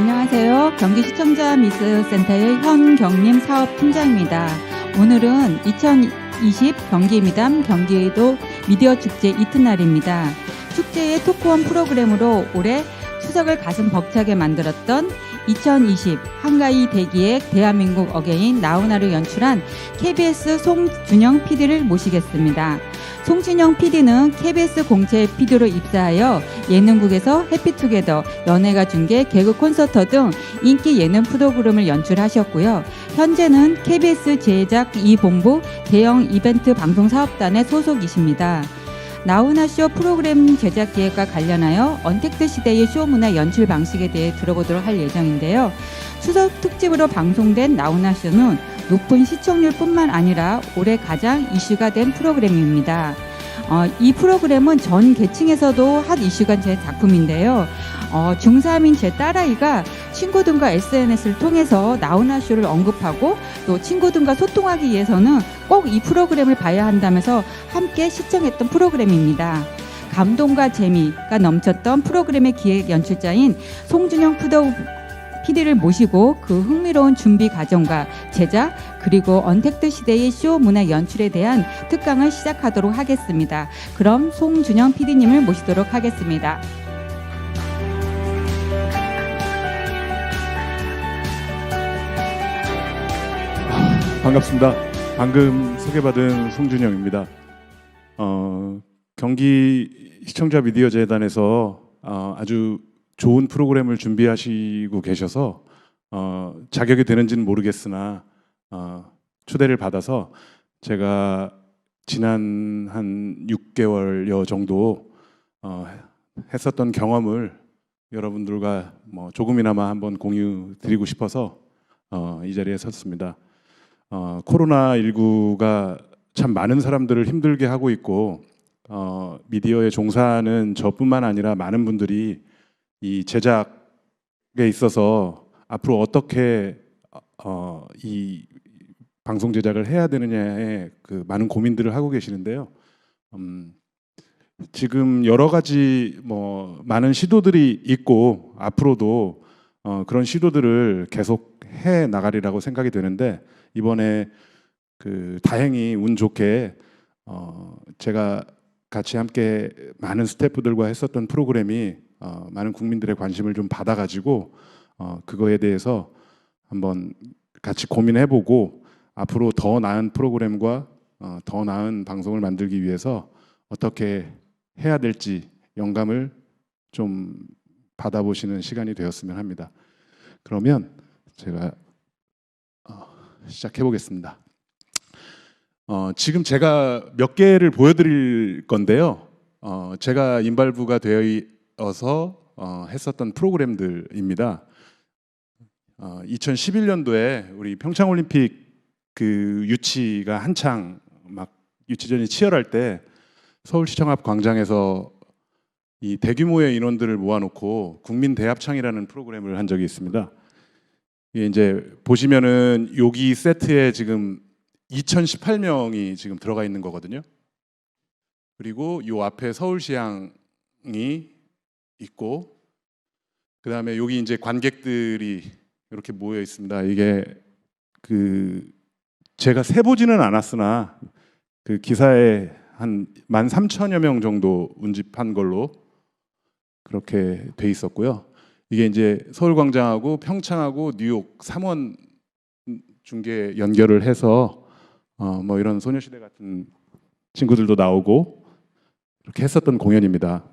안녕하세요. 경기시청자 미디어센터의 현경림 사업팀장입니다. 오늘은 2020 경기미담 경기도 미디어 축제 이튿날입니다. 축제의 토크원 프로그램으로 올해 추석을 가슴 벅차게 만들었던 2020 한가위 대기획 대한민국 어게인 나훈아를 연출한 KBS 송준영 PD를 모시겠습니다. 송준영 PD는 KBS 공채 PD로 입사하여 예능국에서 해피투게더, 연예가 중계, 개그 콘서터 등 인기 예능 프로그램을 연출하셨고요. 현재는 KBS 제작 2본부 대형 이벤트 방송사업단의 소속이십니다. 나훈아쇼 프로그램 제작 기획과 관련하여 언택트 시대의 쇼문화 연출 방식에 대해 들어보도록 할 예정인데요. 추석 특집으로 방송된 나훈아쇼는 높은 시청률뿐만 아니라 올해 가장 이슈가 된 프로그램입니다. 이 프로그램은 전 계층에서도 핫 이슈가 된 작품인데요. 중3인 제 딸아이가 친구들과 SNS를 통해서 나훈아쇼를 언급하고 또 친구들과 소통하기 위해서는 꼭 이 프로그램을 봐야 한다면서 함께 시청했던 프로그램입니다. 감동과 재미가 넘쳤던 프로그램의 기획 연출자인 송준영 PD를 모시고 그 흥미로운 준비 과정과 제작 그리고 언택트 시대의 쇼 문화 연출에 대한 특강을 시작하도록 하겠습니다. 그럼 송준영 PD님을 모시도록 하겠습니다. 반갑습니다. 방금 소개받은 송준영입니다. 경기 시청자 미디어 재단에서 아주 좋은 프로그램을 준비하시고 계셔서 자격이 되는지는 모르겠으나 초대를 받아서 제가 지난 한 6개월여 정도 했었던 경험을 여러분들과 조금이나마 한번 공유 드리고 싶어서 이 자리에 섰습니다. 코로나19가 참 많은 사람들을 힘들게 하고 있고 미디어에 종사하는 저뿐만 아니라 많은 분들이 이 제작에 있어서 앞으로 어떻게 이 방송 제작을 해야 되느냐에 그 많은 고민들을 하고 계시는데요. 지금 여러 가지 많은 시도들이 있고 앞으로도 그런 시도들을 계속 해 나가리라고 생각이 되는데 이번에 다행히 운 좋게 제가 같이 함께 많은 스태프들과 했었던 프로그램이 많은 국민들의 관심을 좀 받아가지고 그거에 대해서 한번 같이 고민해보고 앞으로 더 나은 프로그램과 더 나은 방송을 만들기 위해서 어떻게 해야 될지 영감을 좀 받아보시는 시간이 되었으면 합니다. 그러면 제가 시작해보겠습니다. 지금 제가 몇 개를 보여드릴 건데요. 제가 인발부가 되어서 했었던 프로그램들입니다. 2011년도에 우리 평창올림픽 유치가 한창 막 유치전이 치열할 때 서울시청 앞 광장에서 이 대규모의 인원들을 모아놓고 국민대합창이라는 프로그램을 한 적이 있습니다. 이제 보시면은 여기 세트에 지금 2018명이 지금 들어가 있는 거거든요. 그리고 요 앞에 서울시향이 있고 그다음에 여기 이제 관객들이 이렇게 모여 있습니다. 이게 제가 세보지는 않았으나 그 기사에 한 13,000여 명 정도 운집한 걸로 그렇게 돼 있었고요. 이게 이제 서울광장하고 평창하고 뉴욕 3원 중계 연결을 해서 이런 소녀시대 같은 친구들도 나오고 이렇게 했었던 공연입니다.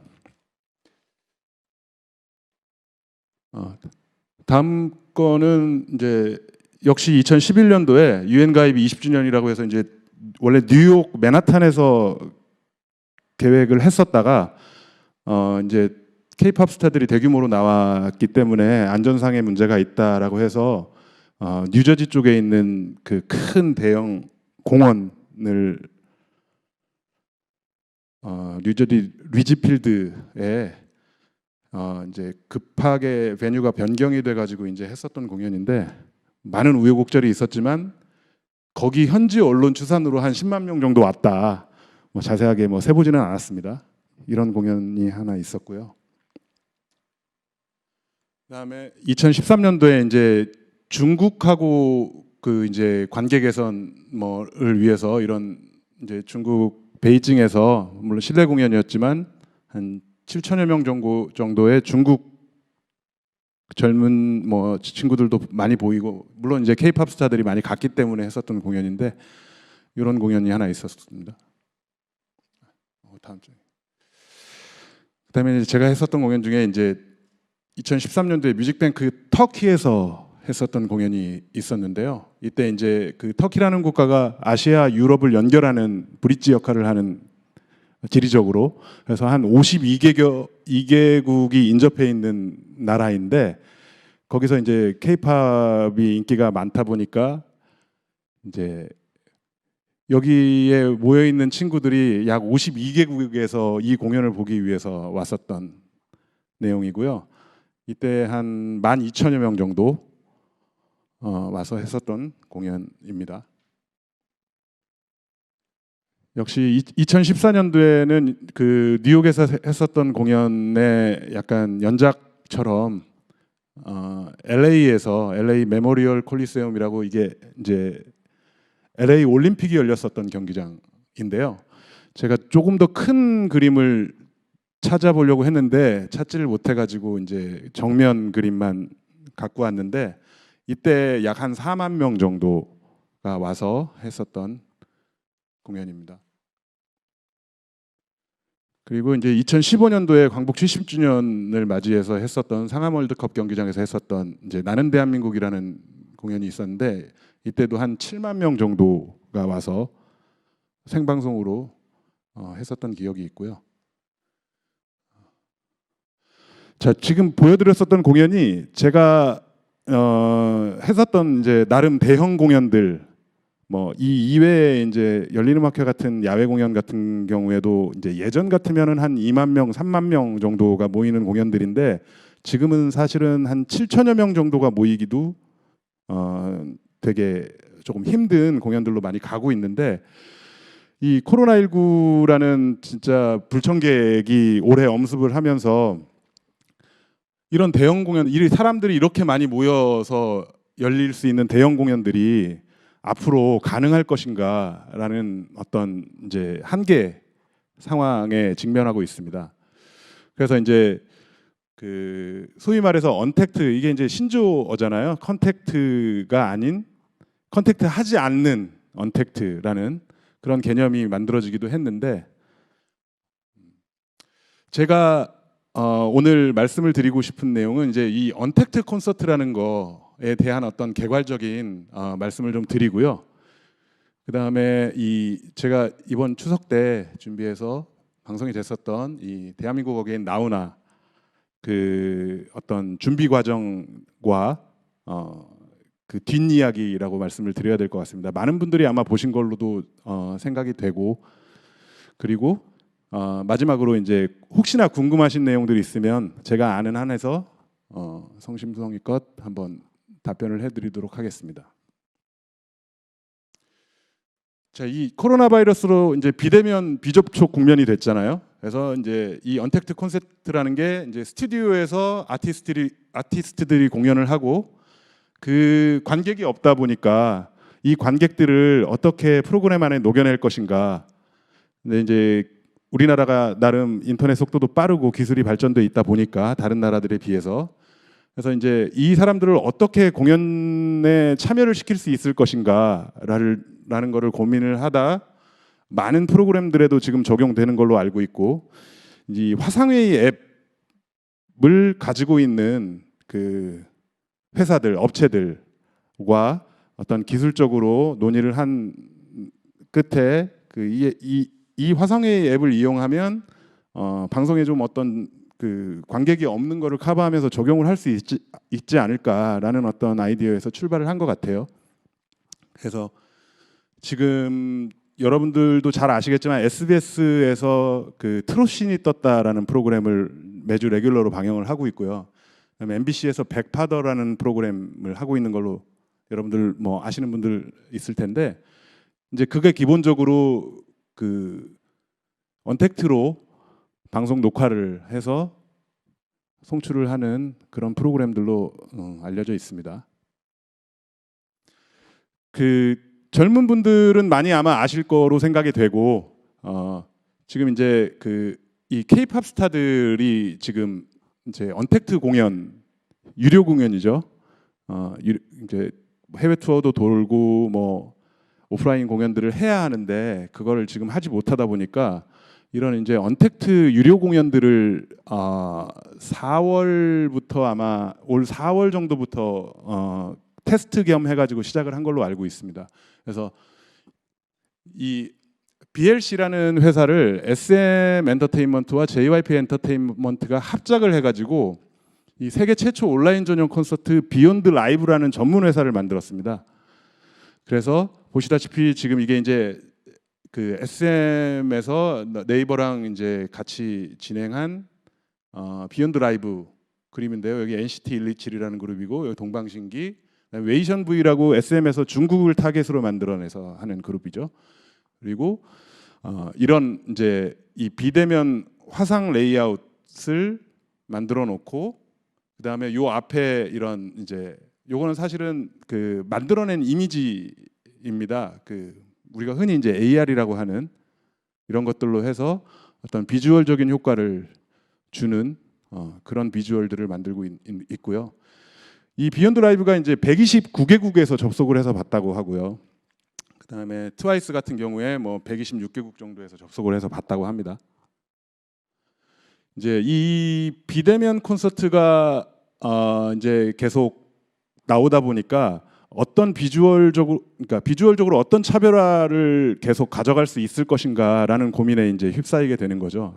다음 거는 이제 역시 2011년도에 UN 가입이 20주년이라고 해서 이제 원래 뉴욕 맨하탄에서 계획을 했었다가 이제 K-팝 스타들이 대규모로 나왔기 때문에 안전상의 문제가 있다라고 해서 뉴저지 쪽에 있는 그 큰 대형 공원을 뉴저지 리지필드에 이제 급하게 베뉴가 변경이 돼가지고 이제 했었던 공연인데 많은 우여곡절이 있었지만 거기 현지 언론 추산으로 한 10만 명 정도 왔다. 자세하게 세보지는 않았습니다. 이런 공연이 하나 있었고요. 그다음에 2013년도에 이제 중국하고 그 이제 관계 개선 뭐를 위해서 이런 이제 중국 베이징에서 물론 실내 공연이었지만 한 7천여 명 정도의 중국 젊은 뭐 친구들도 많이 보이고 물론 이제 K-팝 스타들이 많이 갔기 때문에 했었던 공연인데 이런 공연이 하나 있었습니다. 다음 주. 그다음에 이제 제가 했었던 공연 중에 이제 2013년도에 뮤직뱅크 터키에서 했었던 공연이 있었는데요. 이때 이제 그 터키라는 국가가 아시아, 유럽을 연결하는 브릿지 역할을 하는 지리적으로 그래서 한 52개국이 인접해 있는 나라인데 거기서 이제 K-팝이 인기가 많다 보니까 이제 여기에 모여 있는 친구들이 약 52개국에서 이 공연을 보기 위해서 왔었던 내용이고요. 이때 한 12,000여 명 정도 와서 했었던 공연입니다. 역시 2014년도에는 그 뉴욕에서 했었던 공연의 약간 연작처럼 LA에서 LA 메모리얼 콜리세움이라고 이게 이제 LA 올림픽이 열렸었던 경기장인데요. 제가 조금 더 큰 그림을 찾아보려고 했는데 찾지를 못해가지고 이제 정면 그림만 갖고 왔는데 이때 약 한 4만 명 정도가 와서 했었던 공연입니다. 그리고 이제 2015년도에 광복 70주년을 맞이해서 했었던 상암 월드컵 경기장에서 했었던 이제 나는 대한민국이라는 공연이 있었는데 이때도 한 7만 명 정도가 와서 생방송으로 했었던 기억이 있고요. 자, 지금 보여드렸었던 공연이 제가 했었던 이제 나름 대형 공연들 뭐 이 이외에 이제 열린음악회 같은 야외 공연 같은 경우에도 이제 예전 같으면은 한 2만 명, 3만 명 정도가 모이는 공연들인데 지금은 사실은 한 7천여 명 정도가 모이기도 되게 조금 힘든 공연들로 많이 가고 있는데 이 코로나19라는 진짜 불청객이 올해 엄습을 하면서 이런 대형 공연, 이 사람들이 이렇게 많이 모여서 열릴 수 있는 대형 공연들이 앞으로 가능할 것인가라는 어떤 이제 한계 상황에 직면하고 있습니다. 그래서 이제 그 소위 말해서 언택트 이게 이제 신조어잖아요. 컨택트가 아닌 컨택트 하지 않는 언택트라는 그런 개념이 만들어지기도 했는데 제가 오늘 말씀을 드리고 싶은 내용은 이제 이 언택트 콘서트라는 거에 대한 어떤 개괄적인 말씀을 좀 드리고요. 그 다음에 제가 이번 추석 때 준비해서 방송이 됐었던 이 대한민국 어게인 나우나 그 어떤 준비 과정과 그 뒷이야기라고 말씀을 드려야 될 것 같습니다. 많은 분들이 아마 보신 걸로도 생각이 되고 그리고 마지막으로 이제 혹시나 궁금하신 내용들이 있으면 제가 아는 한에서 성심성의껏 한번 답변을 해드리도록 하겠습니다. 자, 이 코로나 바이러스로 이제 비대면 비접촉 국면이 됐잖아요. 그래서 이제 이 언택트 콘서트라는 게 이제 스튜디오에서 아티스트들이 공연을 하고 그 관객이 없다 보니까 이 관객들을 어떻게 프로그램 안에 녹여낼 것인가. 근데 이제 우리나라가 나름 인터넷 속도도 빠르고 기술이 발전돼 있다 보니까 다른 나라들에 비해서 그래서 이제 이 사람들을 어떻게 공연에 참여를 시킬 수 있을 것인가라는 거를 고민을 하다 많은 프로그램들에도 지금 적용되는 걸로 알고 있고 이 화상회의 앱을 가지고 있는 그 회사들, 업체들과 어떤 기술적으로 논의를 한 끝에 이 화상회의 앱을 이용하면 방송에 좀 어떤 그 관객이 없는 거를 커버하면서 적용을 할 수 있지 않을까라는 어떤 아이디어에서 출발을 한 것 같아요. 그래서 지금 여러분들도 잘 아시겠지만 SBS에서 그 트롯신이 떴다라는 프로그램을 매주 레귤러로 방영을 하고 있고요. 그다음에 MBC에서 백파더라는 프로그램을 하고 있는 걸로 여러분들 뭐 아시는 분들 있을 텐데 이제 그게 기본적으로 그 언택트로 방송 녹화를 해서 송출을 하는 그런 프로그램들로 알려져 있습니다. 그 젊은 분들은 많이 아마 아실 거로 생각이 되고 지금 이제 이 K-팝 스타들이 지금 이제 언택트 공연, 유료 공연이죠. 이제 해외 투어도 돌고 뭐 오프라인 공연들을 해야 하는데 그거를 지금 하지 못하다 보니까 이런 이제 언택트 유료 공연들을 4월부터 아마 올 4월 정도부터 테스트 겸 해가지고 시작을 한 걸로 알고 있습니다. 그래서 이 BLC라는 회사를 SM 엔터테인먼트와 JYP 엔터테인먼트가 합작을 해가지고 이 세계 최초 온라인 전용 콘서트 비욘드 라이브라는 전문 회사를 만들었습니다. 그래서 보시다시피 지금 이게 이제 그 SM에서 네이버랑 이제 같이 진행한 비욘드 라이브 그림인데요. 여기 NCT 127이라는 그룹이고 여기 동방신기, 웨이션 V라고 SM에서 중국을 타겟으로 만들어내서 하는 그룹이죠. 그리고 이런 이제 이 비대면 화상 레이아웃을 만들어 놓고 그다음에 요 앞에 이런 이제 요거는 사실은 그 만들어낸 이미지입니다. 그 우리가 흔히 이제 AR이라고 하는 이런 것들로 해서 어떤 비주얼적인 효과를 주는 그런 비주얼들을 만들고 있고요. 이 비욘드 라이브가 이제 129개국에서 접속을 해서 봤다고 하고요. 그다음에 트와이스 같은 경우에 뭐 126개국 정도에서 접속을 해서 봤다고 합니다. 이제 이 비대면 콘서트가 이제 계속 나오다 보니까 어떤 비주얼적으로 어떤 차별화를 계속 가져갈 수 있을 것인가라는 고민에 이제 휩싸이게 되는 거죠.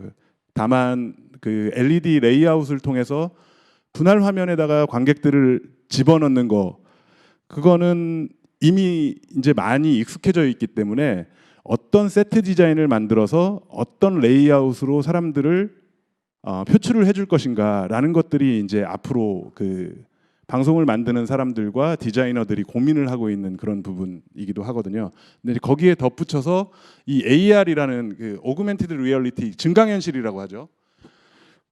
다만 그 LED 레이아웃을 통해서 분할 화면에다가 관객들을 집어넣는 거 그거는 이미 이제 많이 익숙해져 있기 때문에 어떤 세트 디자인을 만들어서 어떤 레이아웃으로 사람들을 표출을 해줄 것인가라는 것들이 이제 앞으로 그 방송을 만드는 사람들과 디자이너들이 고민을 하고 있는 그런 부분이기도 하거든요. 근데 거기에 덧붙여서 이 AR이라는 그 오그멘티드 리얼리티 증강현실이라고 하죠.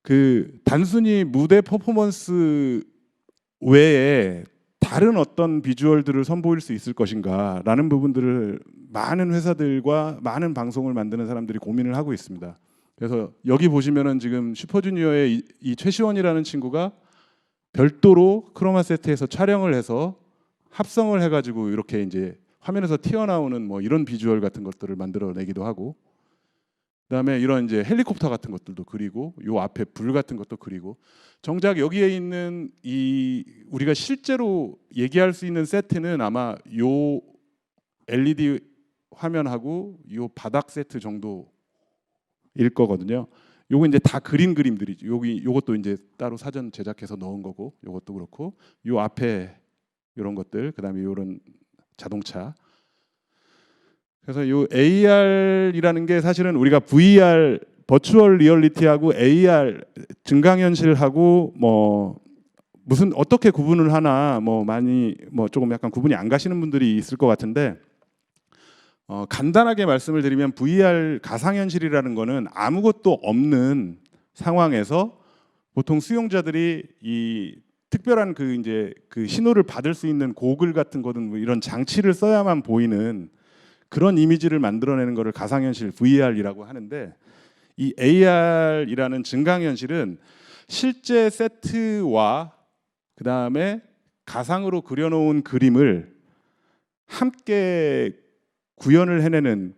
그 단순히 무대 퍼포먼스 외에 다른 어떤 비주얼들을 선보일 수 있을 것인가라는 부분들을 많은 회사들과 많은 방송을 만드는 사람들이 고민을 하고 있습니다. 그래서 여기 보시면은 지금 슈퍼주니어의 이 최시원이라는 친구가 별도로 크로마 세트에서 촬영을 해서 합성을 해가지고 이렇게 이제 화면에서 튀어나오는 뭐 이런 비주얼 같은 것들을 만들어내기도 하고, 그다음에 이런 이제 헬리콥터 같은 것들도 그리고 요 앞에 불 같은 것도 그리고, 정작 여기에 있는 이 우리가 실제로 얘기할 수 있는 세트는 아마 요 LED 화면하고 요 바닥 세트 정도일 거거든요. 요거 이제 다 그린 그림들이죠. 요것도 이제 따로 사전 제작해서 넣은 거고, 요것도 그렇고, 요 앞에 이런 것들, 그다음에 요런 자동차. 그래서 요 AR이라는 게 사실은 우리가 VR 버추얼 리얼리티하고 AR 증강현실하고 뭐 무슨 어떻게 구분을 하나 뭐 많이 뭐 조금 약간 구분이 안 가시는 분들이 있을 것 같은데, 간단하게 말씀을 드리면 VR 가상현실이라는 거는 아무것도 없는 상황에서 보통 수용자들이 이 특별한 그 이제 그 신호를 받을 수 있는 고글 같은 거든 뭐 이런 장치를 써야만 보이는 그런 이미지를 만들어내는 거를 가상현실 VR이라고 하는데, 이 AR이라는 증강현실은 실제 세트와 그 다음에 가상으로 그려놓은 그림을 함께 구현을 해내는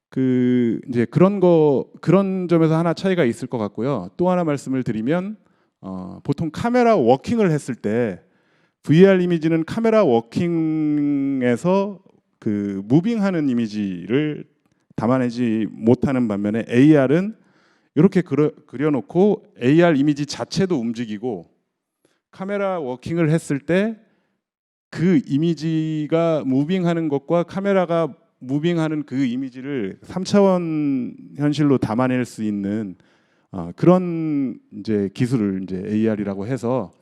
그 이제 그런 점에서 하나 차이가 있을 것 같고요. 또 하나 말씀을 드리면 보통 카메라 워킹을 했을 때 VR 이미지는 카메라 워킹에서 그 무빙하는 이미지를 담아내지 못하는 반면에 AR은 이렇게 그려놓고 AR 이미지 자체도 움직이고 카메라 워킹을 했을 때 그 이미지가 무빙하는 것과 카메라가 무빙하는 그 이미지를 3차원 현실로 담아낼 수 있는 그런 이제 기술을 이제 AR이라고 해서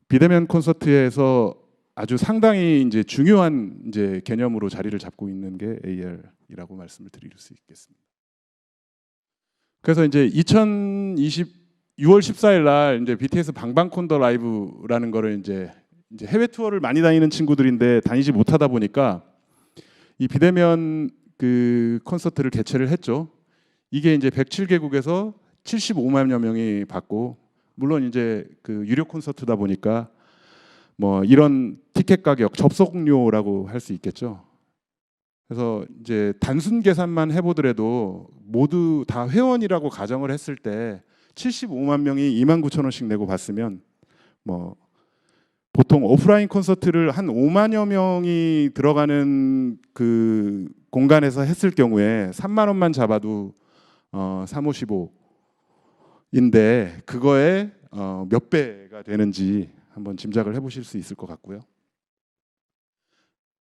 비대면 콘서트에서 아주 상당히 이제 중요한 이제 개념으로 자리를 잡고 있는 게 AR이라고 말씀을 드릴 수 있겠습니다. 그래서 이제 2020 6월 14일 날 이제 BTS 방방콘더 라이브라는 거를 이제 해외 투어를 많이 다니는 친구들인데 다니지 못하다 보니까 이 비대면 그 콘서트를 개최를 했죠. 이게 이제 107개국에서 75만여 명이 받고, 물론 이제 그 유료 콘서트다 보니까 뭐 이런 티켓 가격 접속료라고 할 수 있겠죠. 그래서 이제 단순 계산만 해보더라도 모두 다 회원이라고 가정을 했을 때 75만 명이 29,000원씩 내고 봤으면 뭐 보통 오프라인 콘서트를 한 5만여 명이 들어가는 그 공간에서 했을 경우에 3만 원만 잡아도 355인데 그거에 몇 배가 되는지 한번 짐작을 해보실 수 있을 것 같고요.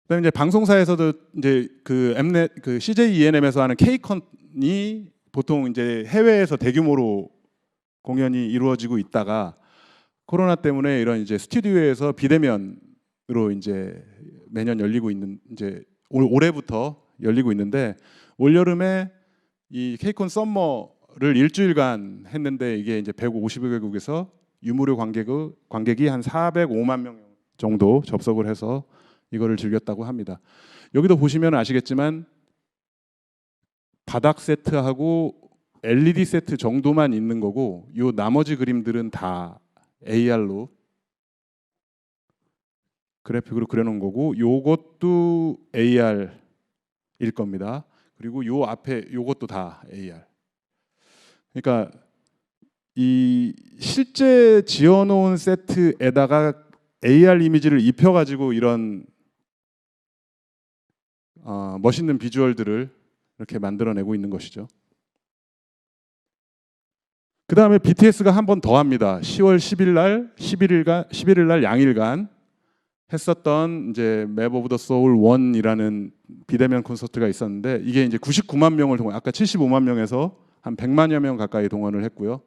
그다음에 이제 방송사에서도 이제 그 엠넷 그 CJ ENM에서 하는 K컨이 보통 이제 해외에서 대규모로 공연이 이루어지고 있다가 코로나 때문에 이런 이제 스튜디오에서 비대면으로 이제 매년 열리고 있는, 이제 올해부터 열리고 있는데, 올 여름에 이 K컨 썸머를 일주일간 했는데 이게 이제 150개국에서 유무료 관객이 한 405만 명 정도 접속을 해서 이거를 즐겼다고 합니다. 여기도 보시면 아시겠지만 바닥 세트하고 LED 세트 정도만 있는 거고, 요 나머지 그림들은 다 AR로 그래픽으로 그려놓은 거고, 요것도 AR일 겁니다. 그리고 요 앞에 요것도 다 AR. 그러니까 이 실제 지어놓은 세트에다가 AR 이미지를 입혀가지고 이런 멋있는 비주얼들을 이렇게 만들어내고 있는 것이죠. 그 다음에 BTS가 한 번 더 합니다. 10월 10일 날, 11일 날 양일간 했었던 이제 맵 오브 더 소울 1이라는 비대면 콘서트가 있었는데, 이게 이제 99만 명을 동원, 아까 75만 명에서 한 100만여 명 가까이 동원을 했고요.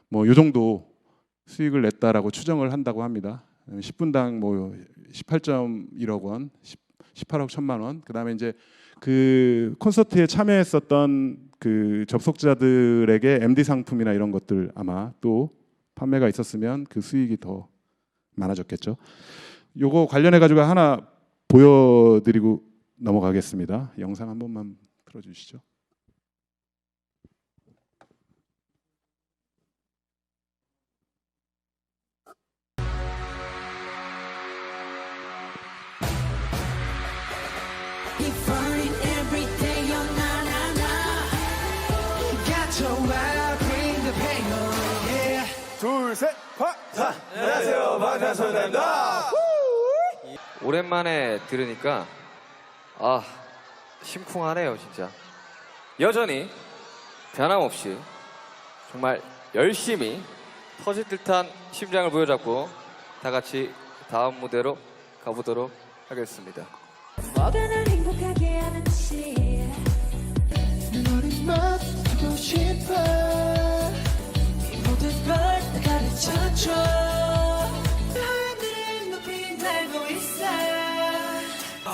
뭐 요 정도 수익을 냈다라고 추정을 한다고 합니다. 10분당 뭐 18.1억 원, 18억 1천만 원. 그다음에 이제 그 콘서트에 참여했었던 그 접속자들에게 MD 상품이나 이런 것들 아마 또 판매가 있었으면 그 수익이 더 많아졌겠죠. 요거 관련해 가지고 하나 보여드리고 넘어가겠습니다. 영상 한 번만 틀어주시죠. 둘, 셋, 안녕하세요, 방탄소년단입니다. 오랜만에 들으니까 심쿵하네요, 진짜. 여전히 변함없이 정말 열심히 터질 듯한 심장을 부여잡고 다 같이 다음 무대로 가보도록 하겠습니다. 뭐가 날 행복하게 하는지 너를 맡고 싶어. 이 모든 걸 다 가르쳐줘. 하늘 높이 날고 있어.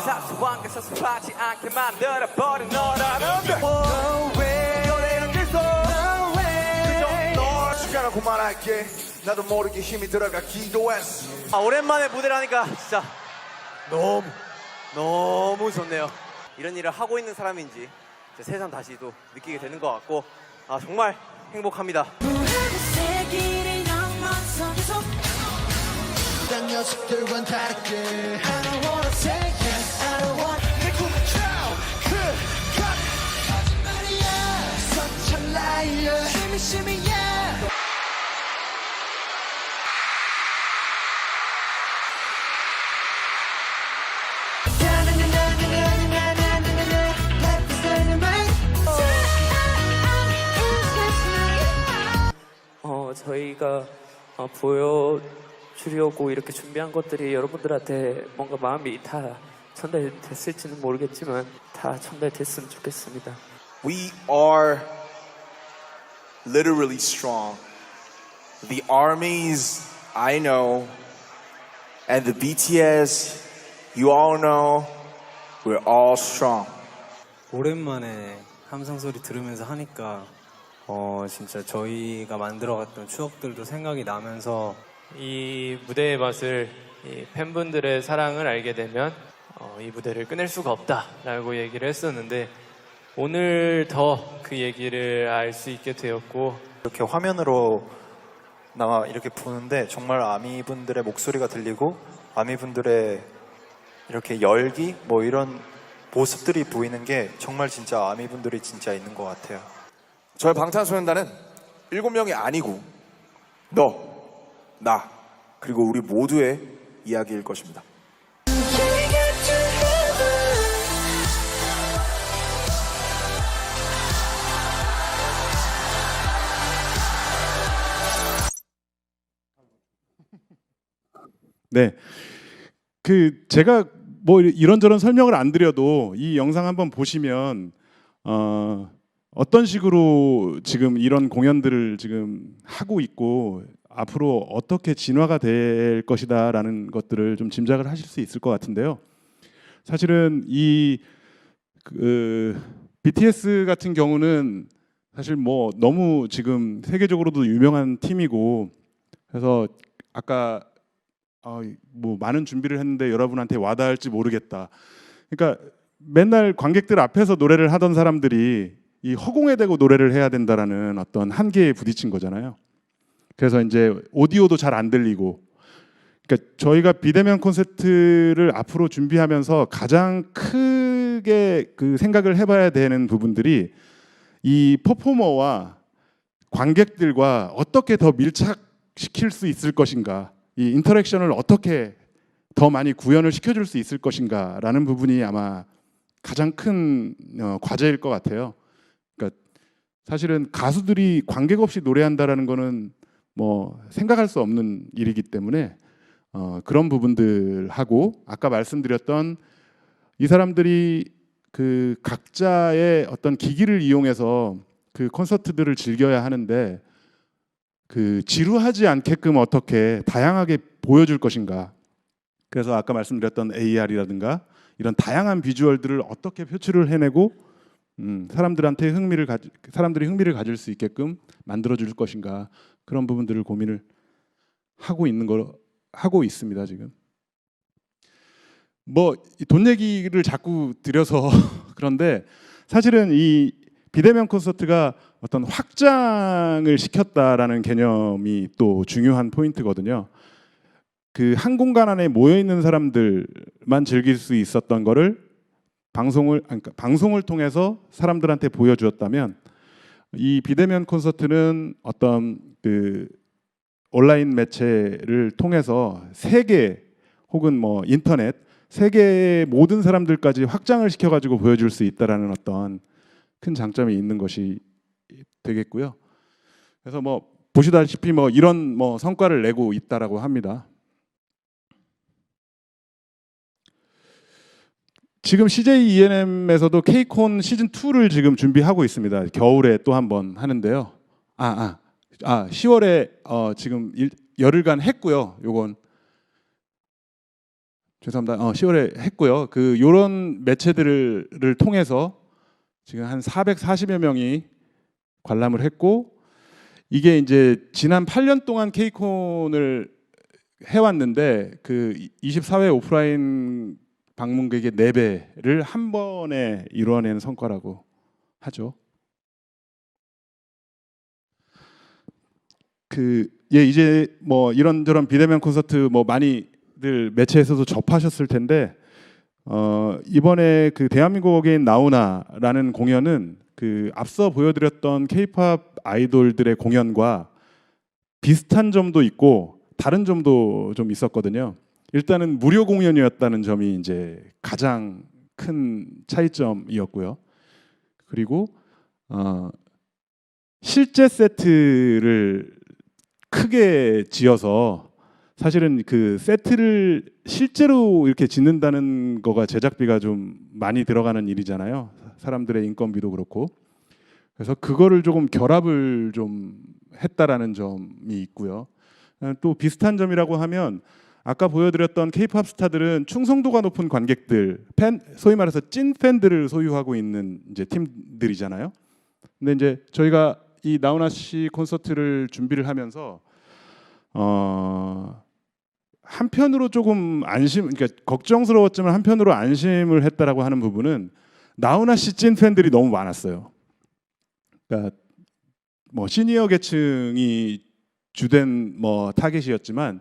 사소한 게 섭섭하지 않게 만들어버린 너라는 No way. 너의 안에서 No way. 그저 널 시간을 그만할게. 나도 모르게 힘이 들어가 기도했어. 오랜만에 무대를 하니까 진짜 너무 좋네요. 이런 일을 하고 있는 사람인지 세상 다시 또 느끼게 되는 것 같고 정말 행복합니다. 무한의 길을 넘어서서 딴 녀석들과는 다르게 I don't wanna say yes, I don't want 내 꿈은 거짓말이야. 선찰라이야. shimmy shimmy yeah. 저희가 보여주려고 이렇게 준비한 것들이 여러분들한테 뭔가 마음이 다 전달됐을지는 모르겠지만 다 전달됐으면 좋겠습니다. We are literally strong. The armies I know and the BTS you all know, we're all strong. 오랜만에 함성 소리 들으면서 하니까 진짜 저희가 만들어갔던 추억들도 생각이 나면서 이 무대의 맛을 이 팬분들의 사랑을 알게 되면 이 무대를 끊을 수가 없다라고 얘기를 했었는데 오늘 더 그 얘기를 알 수 있게 되었고 이렇게 화면으로 나와 이렇게 보는데 정말 아미분들의 목소리가 들리고 아미분들의 이렇게 열기 뭐 이런 모습들이 보이는 게 정말 진짜 아미분들이 진짜 있는 것 같아요. 저희 방탄소년단은 7명이 아니고 너, 나, 그리고 우리 모두의 이야기일 것입니다. 네, 제가 뭐 이런저런 설명을 안 드려도 이 영상 한번 보시면 어떤 식으로 지금 이런 공연들을 지금 하고 있고 앞으로 어떻게 진화가 될 것이다라는 것들을 좀 짐작을 하실 수 있을 것 같은데요. 사실은 이 BTS 같은 경우는 사실 뭐 너무 지금 세계적으로도 유명한 팀이고 그래서 아까 뭐 많은 준비를 했는데 여러분한테 와닿을지 모르겠다. 그러니까 맨날 관객들 앞에서 노래를 하던 사람들이 이 허공에 대고 노래를 해야 된다라는 어떤 한계에 부딪힌 거잖아요. 그래서 이제 오디오도 잘 안 들리고. 그러니까 저희가 비대면 콘서트를 앞으로 준비하면서 가장 크게 그 생각을 해봐야 되는 부분들이 이 퍼포머와 관객들과 어떻게 더 밀착시킬 수 있을 것인가. 이 인터랙션을 어떻게 더 많이 구현을 시켜줄 수 있을 것인가라는 부분이 아마 가장 큰 과제일 것 같아요. 그러니까 사실은 가수들이 관객 없이 노래한다라는 거는 뭐 생각할 수 없는 일이기 때문에 그런 부분들하고 아까 말씀드렸던 이 사람들이 그 각자의 어떤 기기를 이용해서 그 콘서트들을 즐겨야 하는데 그 지루하지 않게끔 어떻게 다양하게 보여줄 것인가. 그래서 아까 말씀드렸던 AR이라든가 이런 다양한 비주얼들을 어떻게 표출을 해내고 사람들이 흥미를 가질 수 있게끔 만들어줄 것인가. 그런 부분들을 고민을 하고 있습니다 지금. 뭐 돈 얘기를 자꾸 드려서 그런데 사실은 이 비대면 콘서트가 어떤 확장을 시켰다라는 개념이 또 중요한 포인트거든요. 그 한 공간 안에 모여 있는 사람들만 즐길 수 있었던 거를 방송을 통해서 사람들한테 보여주었다면 이 비대면 콘서트는 어떤 그 온라인 매체를 통해서 세계 혹은 뭐 인터넷 세계의 모든 사람들까지 확장을 시켜가지고 보여줄 수 있다라는 어떤 큰 장점이 있는 것이 되겠고요. 그래서 뭐 보시다시피 뭐 이런 뭐 성과를 내고 있다라고 합니다. 지금 CJ ENM에서도 K콘 시즌 2를 지금 준비하고 있습니다. 겨울에 또 한 번 하는데요. 10월에 지금 열흘간 했고요. 요건 죄송합니다. 10월에 했고요. 그 요런 매체들을 통해서 지금 한 440여 명이 관람을 했고 이게 이제 지난 8년 동안 K콘을 해왔는데 그 24회 오프라인 방문객의 4배를 한 번에 이루어낸 성과라고 하죠. 이제 뭐 이런저런 비대면 콘서트 뭐 많이들 매체에서도 접하셨을 텐데 이번에 그 대한민국 어게인 나오나라는 공연은 그 앞서 보여드렸던 K-팝 아이돌들의 공연과 비슷한 점도 있고 다른 점도 좀 있었거든요. 일단은 무료 공연이었다는 점이 이제 가장 큰 차이점이었고요. 그리고 실제 세트를 크게 지어서 사실은 그 세트를 실제로 이렇게 짓는다는 거가 제작비가 좀 많이 들어가는 일이잖아요. 사람들의 인건비도 그렇고. 그래서 그거를 조금 결합을 좀 했다라는 점이 있고요. 또 비슷한 점이라고 하면 아까 보여드렸던 K-팝 스타들은 충성도가 높은 관객들, 소위 말해서 찐 팬들을 소유하고 있는 이제 팀들이잖아요. 근데 이제 저희가 이 나훈아 씨 콘서트를 준비를 하면서 한편으로 조금 그러니까 걱정스러웠지만 한편으로 안심을 했다라고 하는 부분은 나훈아 씨 찐 팬들이 너무 많았어요. 그러니까 뭐 시니어 계층이 주된 뭐 타겟이었지만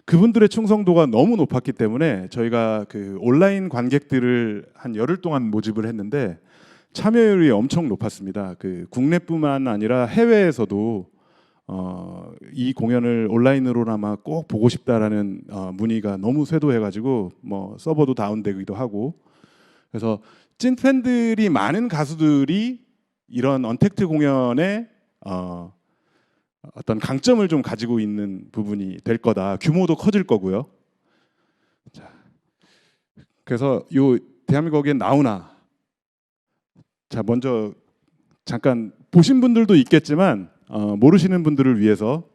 그분들의 충성도가 너무 높았기 때문에 저희가 그 온라인 관객들을 한 열흘 동안 모집을 했는데 참여율이 엄청 높았습니다. 그 국내뿐만 아니라 해외에서도 이 공연을 온라인으로나마 꼭 보고 싶다라는 문의가 너무 쇄도해가지고 뭐 서버도 다운되기도 하고, 그래서 찐 팬들이 많은 가수들이 이런 언택트 공연에 어떤 강점을 좀 가지고 있는 부분이 될 거다. 규모도 커질 거고요. 자, 그래서 요 대한민국 거기엔 나훈아. 자, 먼저 잠깐 보신 분들도 있겠지만 모르시는 분들을 위해서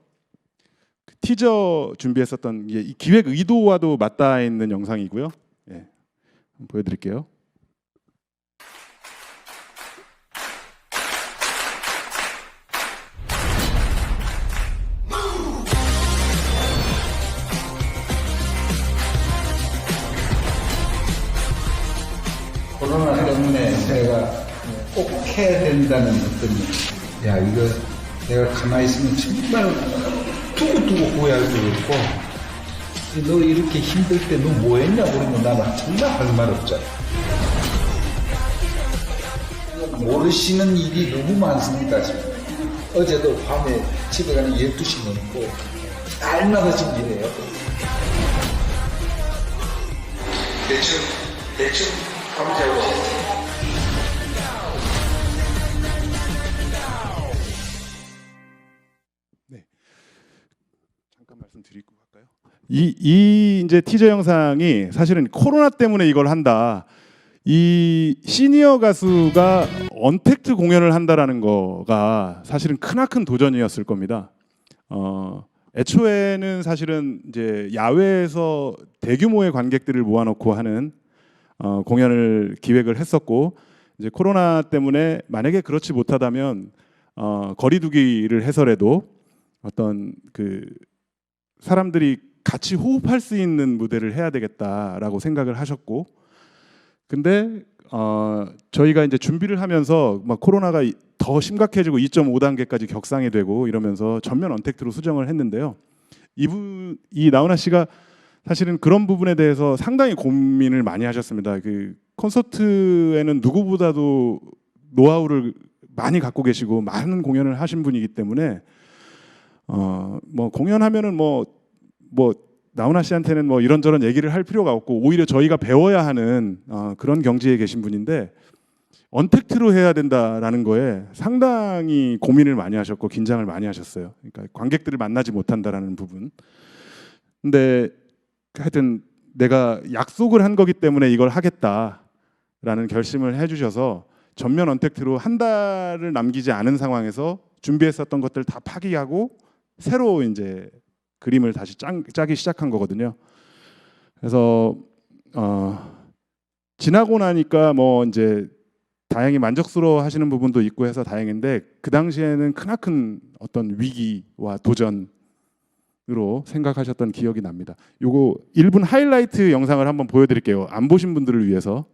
그 티저 준비했었던 이 기획 의도와도 맞닿아 있는 영상이고요. 예, 한번 보여드릴게요. 코로나 때문에 제가 꼭 해야 된다는 어떤, 야, 이거 내가 가만히 있으면 정말 두고두고 후회할 수 있고, 너 이렇게 힘들 때 너 뭐 했냐 그러면 나는 정말 할 말 없잖아. 모르시는 일이 너무 많습니다, 지금. 어제도 밤에 집에 가는 12시 넘고, 날마다 준비해요. 대충 한번 해보세요. 잠깐 말씀드리고 갈까요? 이 이제 티저 영상이 사실은 코로나 때문에 이걸 한다. 이 시니어 가수가 언택트 공연을 한다라는 거가 사실은 크나큰 도전이었을 겁니다. 애초에는 사실은 이제 야외에서 대규모의 관객들을 모아놓고 하는 공연을 기획을 했었고, 이제 코로나 때문에 만약에 그렇지 못하다면 거리두기를 해서라도 어떤 그 사람들이 같이 호흡할 수 있는 무대를 해야 되겠다라고 생각을 하셨고, 근데 저희가 이제 준비를 하면서 막 코로나가 더 심각해지고 2.5단계까지 격상이 되고 이러면서 전면 언택트로 수정을 했는데요. 이 나훈아 씨가 사실은 그런 부분에 대해서 상당히 고민을 많이 하셨습니다. 그 콘서트에는 누구보다도 노하우를 많이 갖고 계시고 많은 공연을 하신 분이기 때문에 뭐 공연하면은 뭐 나훈아 씨한테는 뭐 이런저런 얘기를 할 필요가 없고 오히려 저희가 배워야 하는 그런 경지에 계신 분인데 언택트로 해야 된다라는 거에 상당히 고민을 많이 하셨고 긴장을 많이 하셨어요. 그러니까 관객들을 만나지 못한다라는 부분. 근데 하여튼 내가 약속을 한 거기 때문에 이걸 하겠다라는 결심을 해주셔서 전면 언택트로 한 달을 남기지 않은 상황에서 준비했었던 것들 다 파기하고 새로 이제 그림을 다시 짜기 시작한 거거든요. 그래서 지나고 나니까 뭐 이제 다행히 만족스러워 하시는 부분도 있고 해서 다행인데 그 당시에는 크나큰 어떤 위기와 도전으로 생각하셨던 기억이 납니다. 요거 1분 하이라이트 영상을 한번 보여드릴게요. 안 보신 분들을 위해서.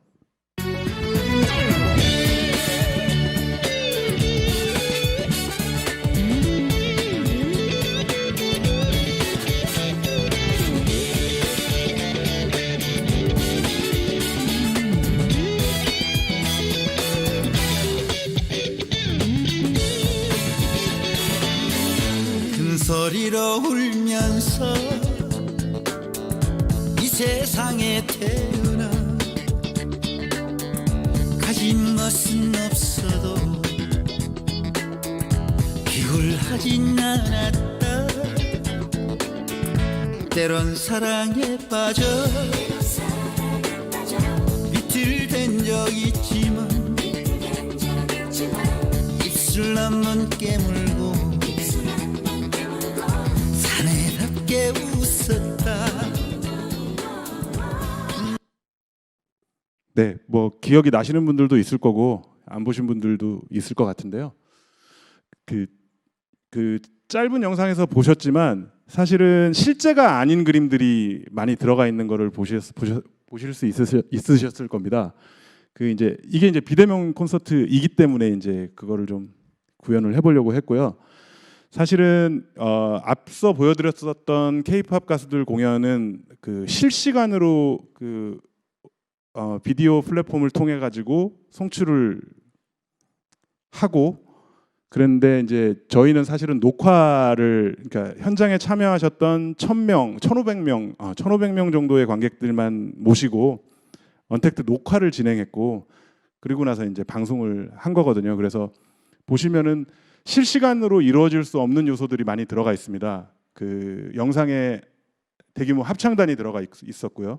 소리로 울면서 이 세상에 태어나 가진 것은 없어도 비굴하진 않았다. 때론 사랑에 빠져 비틀댄 적 있지만 입술 한번 깨물고 웃었다. 네, 뭐 기억이 나시는 분들도 있을 거고 안 보신 분들도 있을 것 같은데요. 그 짧은 영상에서 보셨지만 사실은 실제가 아닌 그림들이 많이 들어가 있는 거를 보실 수 있으셨을 겁니다. 이게 이제 비대면 콘서트이기 때문에 이제 그거를 좀 구현을 해보려고 했고요. 사실은 앞서 보여드렸었던 K-팝 가수들 공연은 실시간으로 비디오 플랫폼을 통해 가지고 송출을 하고 그런데 이제 저희는 사실은 녹화를 그러니까 현장에 참여하셨던 1,000명, 1,500명 정도의 관객들만 모시고 언택트 녹화를 진행했고 그리고 나서 이제 방송을 한 거거든요. 그래서 보시면은 실시간으로 이루어질 수 없는 요소들이 많이 들어가 있습니다. 영상에 대규모 합창단이 들어가 있었고요.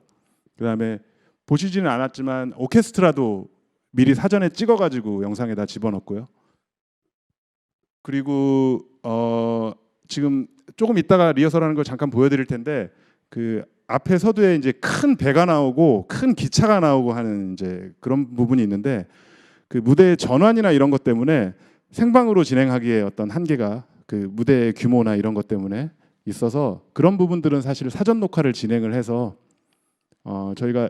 그다음에 보시지는 않았지만 오케스트라도 미리 사전에 찍어가지고 영상에다 집어넣고요. 그리고 지금 조금 이따가 리허설하는 걸 잠깐 보여드릴 텐데 앞에 서두에 이제 큰 배가 나오고 큰 기차가 나오고 하는 이제 그런 부분이 있는데 무대의 전환이나 이런 것 때문에 생방으로 진행하기에 어떤 한계가 무대의 규모나 이런 것 때문에 있어서 그런 부분들은 사실 사전 녹화를 진행을 해서 저희가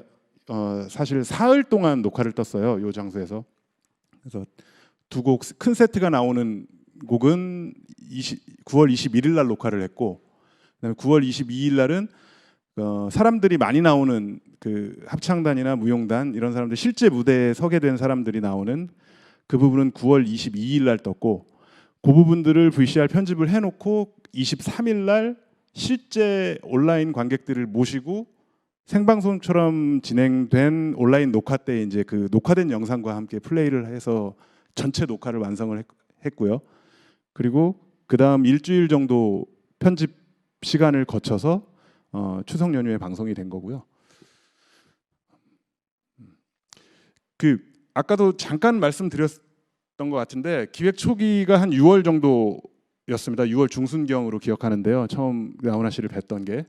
사실 사흘 동안 녹화를 떴어요. 이 장소에서. 그래서 두 곡 큰 세트가 나오는 곡은 9월 21일 날 녹화를 했고 그다음에 9월 22일 날은 사람들이 많이 나오는 합창단이나 무용단 이런 사람들 실제 무대에 서게 된 사람들이 나오는 그 부분은 9월 22일 날 떴고 그 부분들을 VCR 편집을 해놓고 23일 날 실제 온라인 관객들을 모시고 생방송처럼 진행된 온라인 녹화 때 이제 녹화된 영상과 함께 플레이를 해서 전체 녹화를 완성을 했고요. 그리고 그 다음 일주일 정도 편집 시간을 거쳐서 추석 연휴에 방송이 된 거고요. 아까도 잠깐 말씀드렸던 것 같은데 기획 초기가 한 6월 정도였습니다. 6월 중순경으로 기억하는데요. 처음 나훈아 씨를 뵀던 게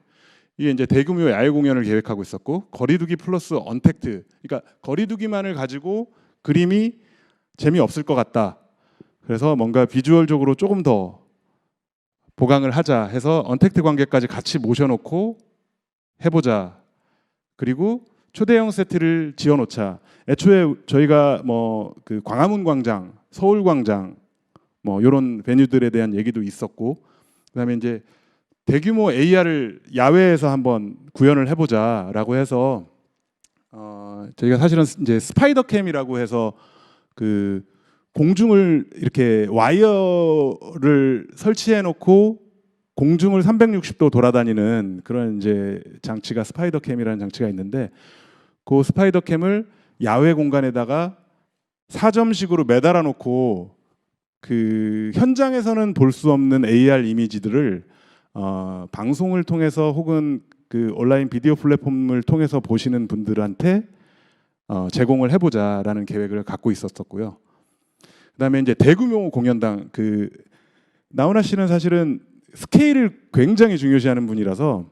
이게 이제 대규모 야외 공연을 계획하고 있었고 거리두기 플러스 언택트, 그러니까 거리두기만을 가지고 그림이 재미없을 것 같다. 그래서 뭔가 비주얼적으로 조금 더 보강을 하자 해서 언택트 관객까지 같이 모셔놓고 해보자. 그리고 초대형 세트를 지어놓자. 애초에 저희가 광화문 광장, 서울 광장 이런 베뉴들에 대한 얘기도 있었고, 그다음에 이제 대규모 AR을 야외에서 한번 구현을 해보자라고 해서 저희가 사실은 이제 스파이더 캠이라고 해서 공중을 이렇게 와이어를 설치해놓고 공중을 360도 돌아다니는 그런 이제 장치가 스파이더 캠이라는 장치가 있는데 그 스파이더 캠을 야외 공간에다가 사점식으로 매달아 놓고 현장에서는 볼 수 없는 AR 이미지들을 방송을 통해서 혹은 온라인 비디오 플랫폼을 통해서 보시는 분들한테 제공을 해보자라는 계획을 갖고 있었고요. 그다음에 이제 대규모 공연당 나훈아 씨는 사실은 스케일을 굉장히 중요시하는 분이라서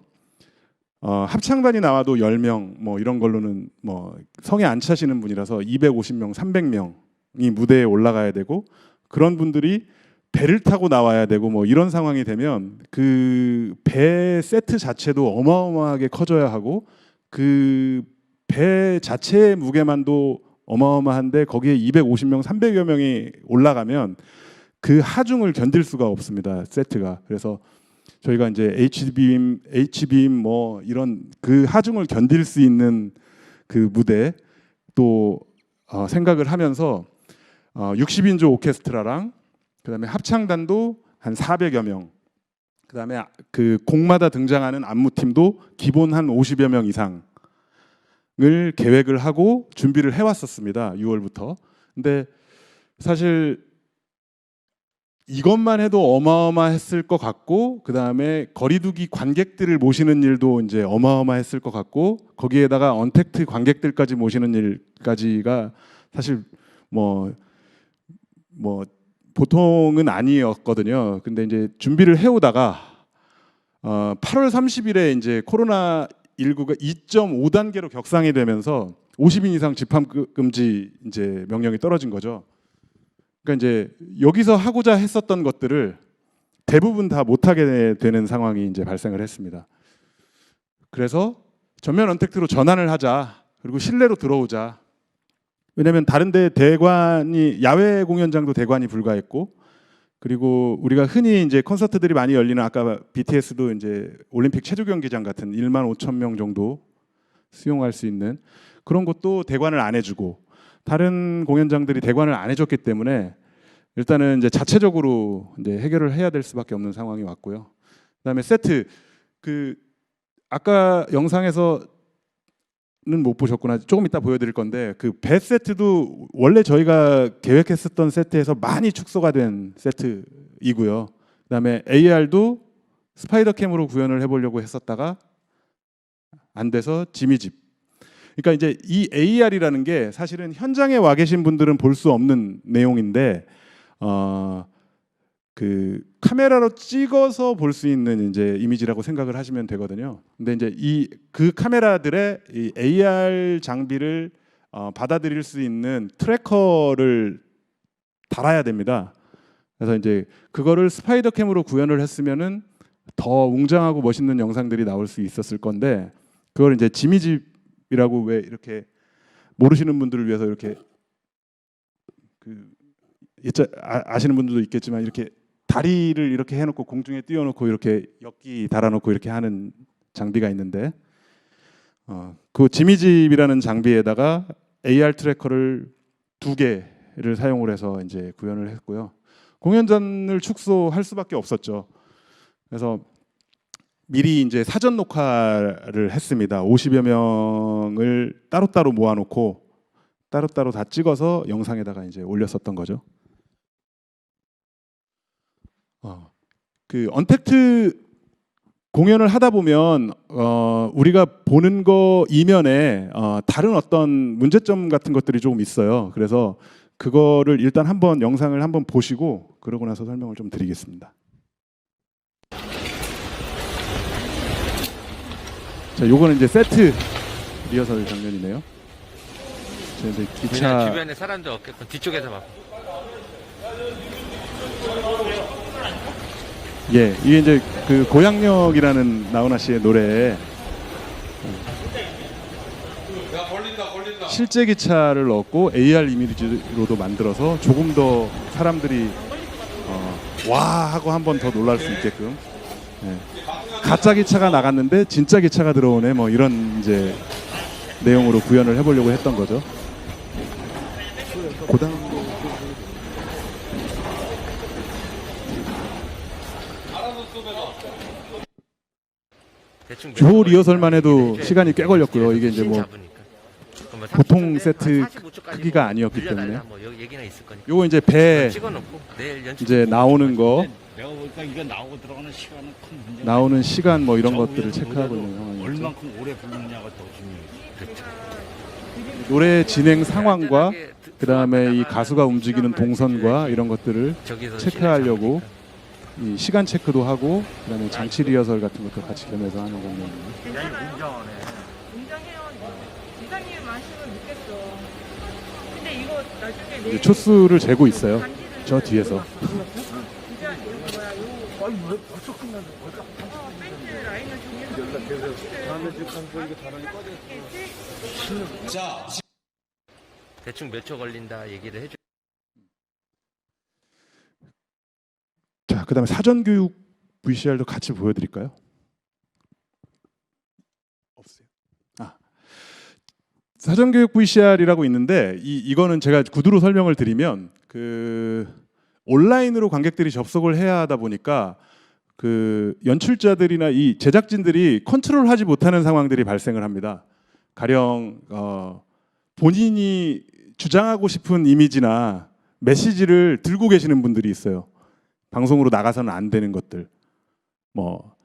합창단이 나와도 10명 이런 걸로는 성에 안 차시는 분이라서 250명, 300명이 무대에 올라가야 되고 그런 분들이 배를 타고 나와야 되고 이런 상황이 되면 배 세트 자체도 어마어마하게 커져야 하고 배 자체의 무게만도 어마어마한데 거기에 250명, 300여 명이 올라가면 하중을 견딜 수가 없습니다. 세트가. 그래서 저희가 이제 H빔 이런 하중을 견딜 수 있는 무대 또 생각을 하면서 60인조 오케스트라랑 그다음에 합창단도 한 400여 명, 그다음에 곡마다 등장하는 안무팀도 기본 한 50여 명 이상을 계획을 하고 준비를 해왔었습니다. 6월부터. 근데 사실 이것만 해도 어마어마했을 것 같고 그다음에 거리두기 관객들을 모시는 일도 이제 어마어마했을 것 같고 거기에다가 언택트 관객들까지 모시는 일까지가 사실 보통은 아니었거든요. 근데 이제 준비를 해오다가 8월 30일에 이제 코로나19가 2.5단계로 격상이 되면서 50인 이상 집합 금지 이제 명령이 떨어진 거죠. 그러니까 이제 여기서 하고자 했었던 것들을 대부분 다 못하게 되는 상황이 이제 발생을 했습니다. 그래서 전면 언택트로 전환을 하자. 그리고 실내로 들어오자. 왜냐하면 다른데 대관이 야외 공연장도 대관이 불가했고, 그리고 우리가 흔히 이제 콘서트들이 많이 열리는 아까 BTS도 이제 올림픽 체조 경기장 같은 1만 5천 명 정도 수용할 수 있는 그런 것도 대관을 안 해주고, 다른 공연장들이 대관을 안 해줬기 때문에 일단은 이제 자체적으로 이제 해결을 해야 될 수밖에 없는 상황이 왔고요. 그다음에 세트, 그 아까 영상에서는 못 보셨구나. 조금 이따 보여드릴 건데, 그 배 세트도 원래 저희가 계획했었던 세트에서 많이 축소가 된 세트이고요. 그다음에 AR도 스파이더캠으로 구현을 해보려고 했었다가 안 돼서 지미집. 그러니까 이제 이 AR이라는 게 사실은 현장에 와 계신 분들은 볼 수 없는 내용인데, 그 카메라로 찍어서 볼 수 있는 이제 이미지라고 생각을 하시면 되거든요. 근데 이제 그 카메라들의 이 AR 장비를 받아들일 수 있는 트래커를 달아야 됩니다. 그래서 이제 그거를 스파이더캠으로 구현을 했으면은 더 웅장하고 멋있는 영상들이 나올 수 있었을 건데, 그걸 이제 지미집이라고 왜 이렇게 모르시는 분들을 위해서 이렇게 아시는 분들도 있겠지만 이렇게 다리를 이렇게 해놓고 공중에 띄워놓고 이렇게 역기 달아놓고 이렇게 하는 장비가 있는데, 그 지미집이라는 장비에다가 AR 트래커를 2개를 사용을 해서 이제 구현을 했고요. 공연장을 축소할 수밖에 없었죠. 그래서 미리 이제 사전 녹화를 했습니다. 50여 명을 따로따로 모아놓고 따로따로 다 찍어서 영상에다가 이제 올렸었던 거죠. 그 언택트 공연을 하다 보면 우리가 보는 거 이면에 다른 어떤 문제점 같은 것들이 조금 있어요. 그래서 그거를 일단 한번 영상을 한번 보시고 그러고 나서 설명을 좀 드리겠습니다. 자, 요거는 이제 세트 리허설 장면이네요. 이제 기차 주변에 사람들 없겠고 뒤쪽에서 막. 예, 이게 이제 그 고향역이라는 나훈아 씨의 노래. 실제 기차를 넣었고 AR 이미지로도 만들어서 조금 더 사람들이 와 하고 한 번 더 놀랄 수 있게끔. 예. 가짜 기차가 나갔는데 진짜 기차가 들어오네, 뭐 이런 이제 내용으로 구현을 해보려고 했던 거죠. 고당. 조 리허설만 해도 시간이 꽤 걸렸고요. 이게 이제 뭐 보통 세트 크기가 아니었기 때문에. 요거 이제 배 이제 나오는 거, 나오는 시간 뭐 이런 것들을 체크하고 있는 상황이죠. 얼만큼 오래 부르느냐가 더 중요해요. 노래 진행 상황과 그 다음에 이 가수가 움직이는 동선과 이런 것들을 체크하려고 이 시간 체크도 하고, 그다음에 장치 리허설 같은 것도 같이 겸해서 하는 장면입니다. 웅장해요. 기사님 마시면 늦겠어. 근데 이거 나중에 이제 초수를 재고 있어요. 저 뒤에서. 밴드 라인을 정해서 대충 몇 초 걸린다 얘기를 해줘. 자, 그다음에 사전 교육 VCR도 같이 보여드릴까요? 없어요. 사전 교육 VCR이라고 있는데 이거는 제가 구두로 설명을 드리면 그 온라인으로 관객들이 접속을 해야 하다 보니까 그 연출자들이나 이 제작진들이 컨트롤하지 못하는 상황들이 발생을 합니다. 가령 본인이 주장하고 싶은 이미지나 메시지를 들고 계시는 분들이 있어요. 방송으로 나가서는 안 되는 것들, 뭐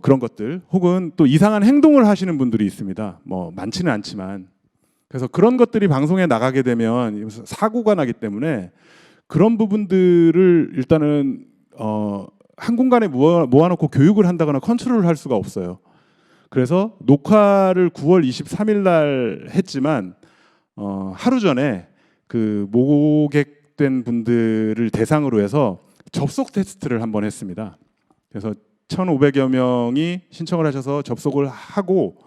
그런 것들, 혹은 또 이상한 행동을 하시는 분들이 있습니다. 뭐 많지는 않지만. 그래서 그런 것들이 방송에 나가게 되면 사고가 나기 때문에 그런 부분들을 일단은 한 공간에 모아놓고 교육을 한다거나 컨트롤을 할 수가 없어요. 그래서 녹화를 9월 23일 날 했지만 하루 전에 그 모객 관객된 분들을 대상으로 해서 접속 테스트를 한번 했습니다. 그래서 1,500여 명이 신청을 하셔서 접속을 하고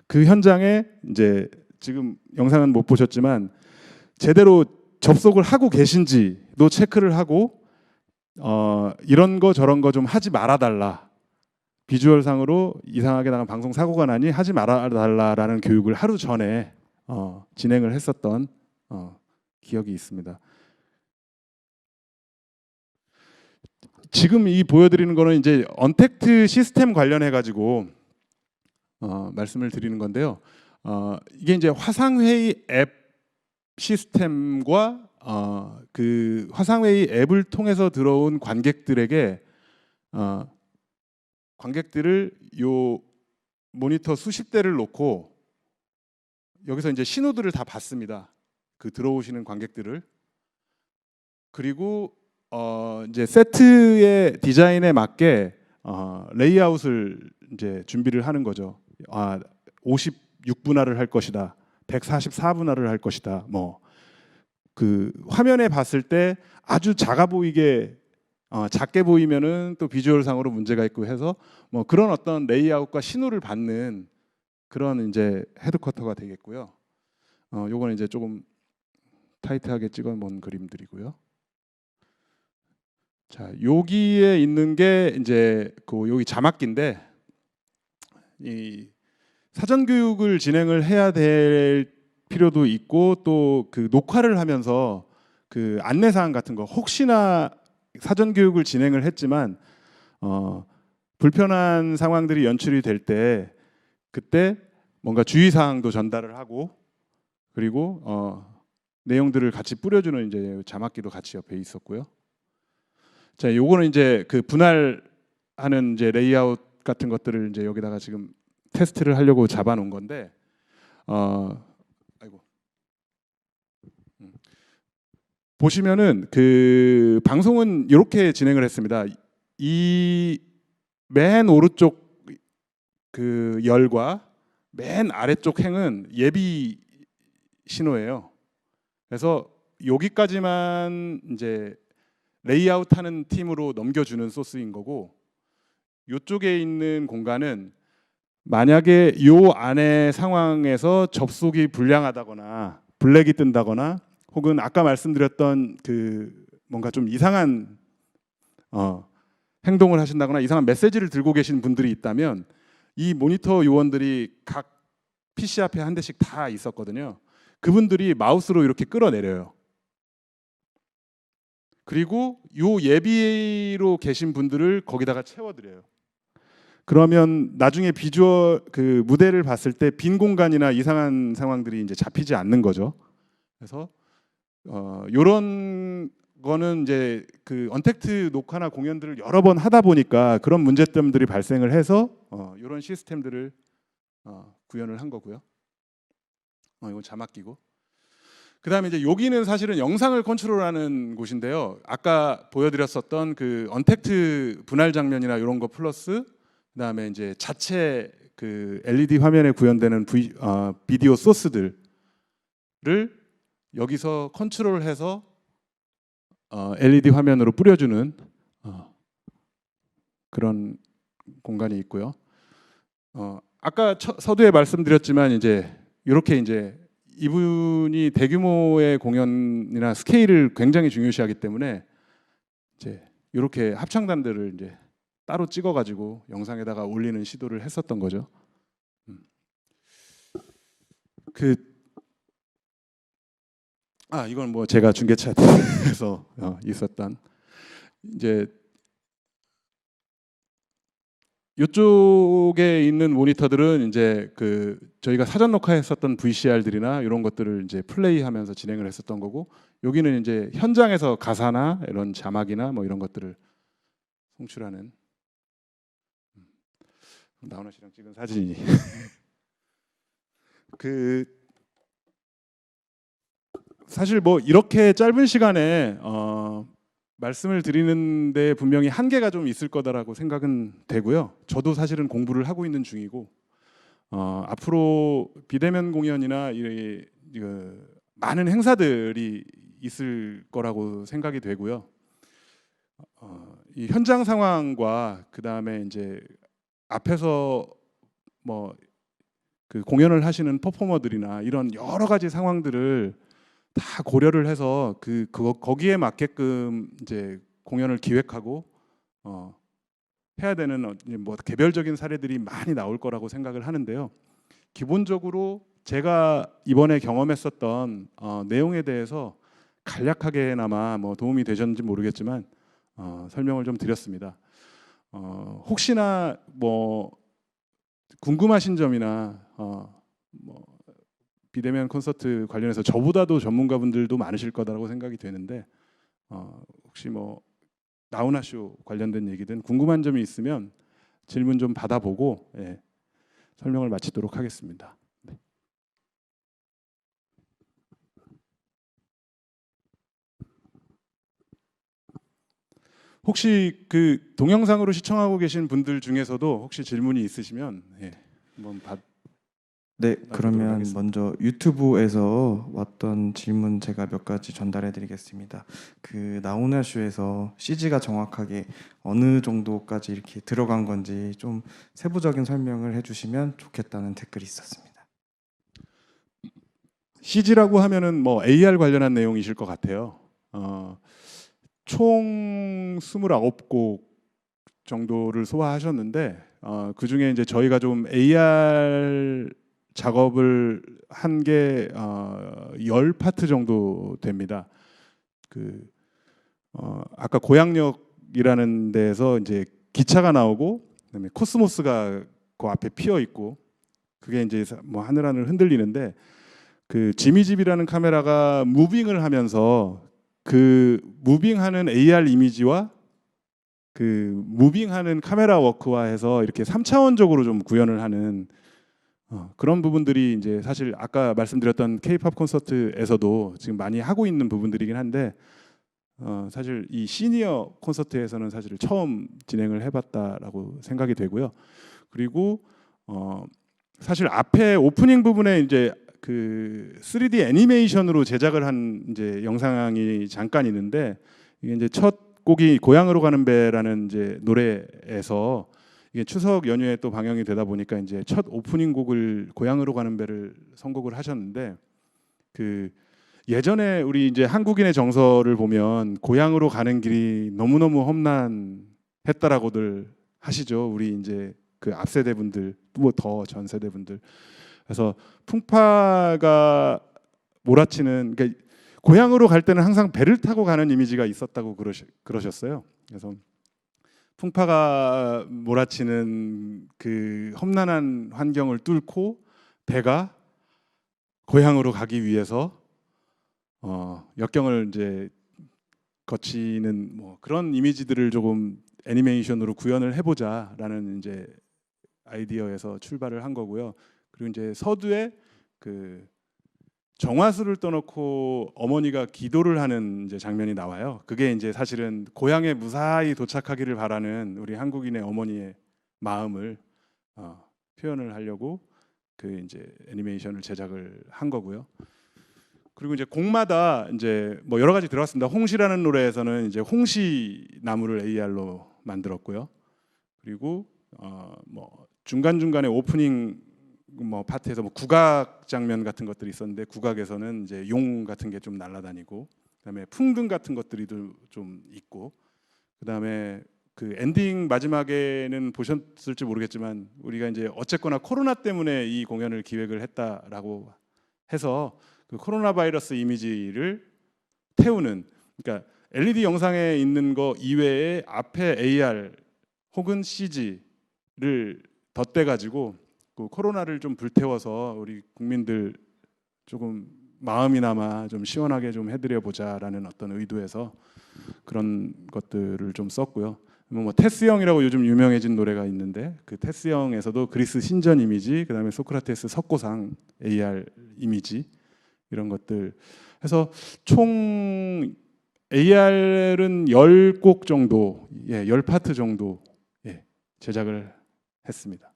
그 현장에 이제 지금 영상은 못 보셨지만 제대로 접속을 하고 계신지도 체크를 하고 이런 거 저런 거 좀 하지 말아달라. 비주얼상으로 이상하게 나간 방송 사고가 나니 하지 말아달라라는 교육을 하루 전에 진행을 했었던 기억이 있습니다. 지금 이 보여드리는 거는 이제 언택트 시스템 관련해 가지고 말씀을 드리는 건데요. 이게 이제 화상회의 앱 시스템과 그 화상회의 앱을 통해서 들어온 관객들에게 관객들을 요 모니터 수십 대를 놓고 여기서 이제 신호들을 다 받습니다. 그 들어오시는 관객들을. 그리고 이제 세트의 디자인에 맞게 레이아웃을 이제 준비를 하는 거죠. 56분할을 할 것이다. 144분할을 할 것이다. 뭐 그 화면에 봤을 때 아주 작아 보이게 작게 보이면은 또 비주얼상으로 문제가 있고 해서 뭐 그런 어떤 레이아웃과 신호를 받는 그런 이제 헤드쿼터가 되겠고요. 요거는 이제 조금 타이트하게 찍어본 그림들이고요. 자, 여기에 있는 게 이제 그 여기 자막기인데 이 사전 교육을 진행을 해야 될 필요도 있고 또 그 녹화를 하면서 그 안내 사항 같은 거 혹시나 사전 교육을 진행을 했지만 불편한 상황들이 연출이 될 때 그때 뭔가 주의 사항도 전달을 하고 그리고 내용들을 같이 뿌려주는 이제 자막기도 같이 옆에 있었고요. 자, 요거는 이제 그 분할하는 이제 레이아웃 같은 것들을 이제 여기다가 지금 테스트를 하려고 잡아놓은 건데, 아이고, 보시면은 그 방송은 이렇게 진행을 했습니다. 이 맨 오른쪽 그 열과 맨 아래쪽 행은 예비 신호예요. 그래서 여기까지만 이제 레이아웃하는 팀으로 넘겨주는 소스인 거고, 이쪽에 있는 공간은 만약에 이 안에 상황에서 접속이 불량하다거나 블랙이 뜬다거나 혹은 아까 말씀드렸던 그 뭔가 좀 이상한 행동을 하신다거나 이상한 메시지를 들고 계신 분들이 있다면 이 모니터 요원들이 각 PC 앞에 한 대씩 다 있었거든요. 그분들이 마우스로 이렇게 끌어내려요. 그리고 요 예비로 계신 분들을 거기다가 채워드려요. 그러면 나중에 비주얼 그 무대를 봤을 때 빈 공간이나 이상한 상황들이 이제 잡히지 않는 거죠. 그래서 요런 거는 이제 그 언택트 녹화나 공연들을 여러 번 하다 보니까 그런 문제점들이 발생을 해서 요런 시스템들을 구현을 한 거고요. 이건 자막기고. 그다음에 이제 여기는 사실은 영상을 컨트롤하는 곳인데요. 아까 보여드렸었던 그 언택트 분할 장면이나 이런 거 플러스 그다음에 이제 자체 그 LED 화면에 구현되는 비디오 소스들을 여기서 컨트롤해서 LED 화면으로 뿌려주는 그런 공간이 있고요. 아까 서두에 말씀드렸지만 이제 이렇게 이제 이분이 대규모의 공연이나 스케일을 굉장히 중요시하기 때문에 이제 이렇게 합창단들을 이제 따로 찍어가지고 영상에다가 올리는 시도를 했었던 거죠. 이건 뭐 제가 중계차에서 있었던 이제 이쪽에 있는 모니터들은 이제 그 저희가 사전 녹화했었던 VCR들이나 이런 것들을 이제 플레이하면서 진행을 했었던 거고, 여기는 이제 현장에서 가사나 이런 자막이나 뭐 이런 것들을 송출하는 나훈아 씨랑 찍은 사진이 그 사실 뭐 이렇게 짧은 시간에 말씀을 드리는데 분명히 한계가 좀 있을 거다라고 생각은 되고요. 저도 사실은 공부를 하고 있는 중이고 앞으로 비대면 공연이나 많은 행사들이 있을 거라고 생각이 되고요. 이 현장 상황과 그 다음에 이제 앞에서 뭐 그 공연을 하시는 퍼포머들이나 이런 여러 가지 상황들을 다 고려를 해서 거기에 맞게끔 이제 공연을 기획하고 해야 되는 뭐 개별적인 사례들이 많이 나올 거라고 생각을 하는데요. 기본적으로 제가 이번에 경험했었던 내용에 대해서 간략하게나마 뭐 도움이 되셨는지 모르겠지만 설명을 좀 드렸습니다. 혹시나 뭐 궁금하신 점이나 뭐 비대면 콘서트 관련해서 저보다도 전문가분들도 많으실 거다라고 생각이 되는데 혹시 뭐 나훈아 쇼 관련된 얘기든 궁금한 점이 있으면 질문 좀 받아보고 설명을 마치도록 하겠습니다. 네. 혹시 그 동영상으로 시청하고 계신 분들 중에서도 혹시 질문이 있으시면 한번 네, 그러면 먼저 유튜브에서 왔던 질문 제가 몇 가지 전달해 드리겠습니다. 그 나훈아 쇼에서 CG가 정확하게 어느 정도까지 이렇게 들어간 건지 좀 세부적인 설명을 해주시면 좋겠다는 댓글이 있었습니다. CG라고 하면은 뭐 AR 관련한 내용이실 것 같아요. 총 29곡 정도를 소화하셨는데 그 중에 이제 저희가 좀 AR 작업을 한 게 10파트 정도 됩니다. 아까 고양역이라는 데에서 이제 기차가 나오고 그다음에 코스모스가 그 앞에 피어 있고 그게 이제 뭐 하늘하늘 흔들리는데 그 지미집이라는 카메라가 무빙을 하면서 그 무빙하는 AR 이미지와 그 무빙하는 카메라 워크화해서 이렇게 3차원적으로 좀 구현을 하는 그런 부분들이 이제 사실 아까 말씀드렸던 K-팝 콘서트에서도 지금 많이 하고 있는 부분들이긴 한데 사실 이 시니어 콘서트에서는 사실 처음 진행을 해봤다라고 생각이 되고요. 그리고 사실 앞에 오프닝 부분에 이제 그 3D 애니메이션으로 제작을 한 이제 영상이 잠깐 있는데 이게 이제 첫 곡이 고향으로 가는 배라는 이제 노래에서 이게 추석 연휴에 또 방영이 되다 보니까 이제 첫 오프닝 곡을 고향으로 가는 배를 선곡을 하셨는데 그 예전에 우리 이제 한국인의 정서를 보면 고향으로 가는 길이 너무너무 험난했다라고들 하시죠. 우리 이제 그 앞 세대 분들 또 더 전 세대 분들. 그래서 풍파가 몰아치는 그러니까 고향으로 갈 때는 항상 배를 타고 가는 이미지가 있었다고 그러셨어요. 그래서 풍파가 몰아치는 그 험난한 환경을 뚫고 배가 고향으로 가기 위해서 역경을 이제 거치는 뭐 그런 이미지들을 조금 애니메이션으로 구현을 해보자라는 이제 아이디어에서 출발을 한 거고요. 그리고 이제 서두에 그 정화수를 떠놓고 어머니가 기도를 하는 이제 장면이 나와요. 그게 이제 사실은 고향에 무사히 도착하기를 바라는 우리 한국인의 어머니의 마음을 표현을 하려고 그 이제 애니메이션을 제작을 한 거고요. 그리고 이제 곡마다 이제 뭐 여러 가지 들어갔습니다. 홍시라는 노래에서는 이제 홍시 나무를 AR로 만들었고요. 그리고 뭐 중간 중간에 오프닝 뭐 파트에서 뭐 국악 장면 같은 것들이 있었는데 국악에서는 이제 용 같은 게 좀 날아다니고 그다음에 풍등 같은 것들이 좀 있고 그다음에 그 엔딩 마지막에는 보셨을지 모르겠지만 우리가 이제 어쨌거나 코로나 때문에 이 공연을 기획을 했다라고 해서 그 코로나 바이러스 이미지를 태우는 그러니까 LED 영상에 있는 거 이외에 앞에 AR 혹은 CG를 덧대 가지고 그 코로나를 좀 불태워서 우리 국민들 조금 마음이나마 좀 시원하게 좀 해드려 보자라는 어떤 의도에서 그런 것들을 좀 썼고요. 뭐 테스 형이라고 요즘 유명해진 노래가 있는데 그 테스 형에서도 그리스 신전 이미지, 그다음에 소크라테스 석고상 AR 이미지 이런 것들 해서 총 AR은 10곡 정도, 10파트 정도 제작을 했습니다.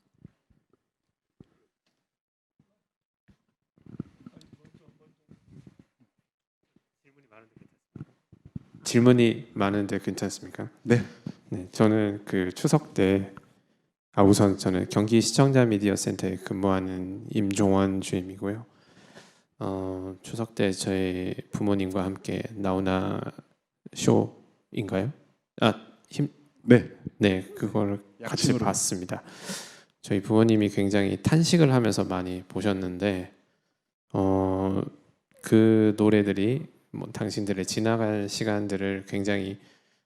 질문이 많은데 괜찮습니까? 네. 네, 저는 그 추석 때 우선 저는 경기 시청자 미디어 센터에 근무하는 임종원 주임이고요. 추석 때 저희 부모님과 함께 나훈아 쇼인가요? 네, 그걸 같이 약침으로. 봤습니다. 저희 부모님이 굉장히 탄식을 하면서 많이 보셨는데 그 노래들이 뭐 당신들의 지나간 시간들을 굉장히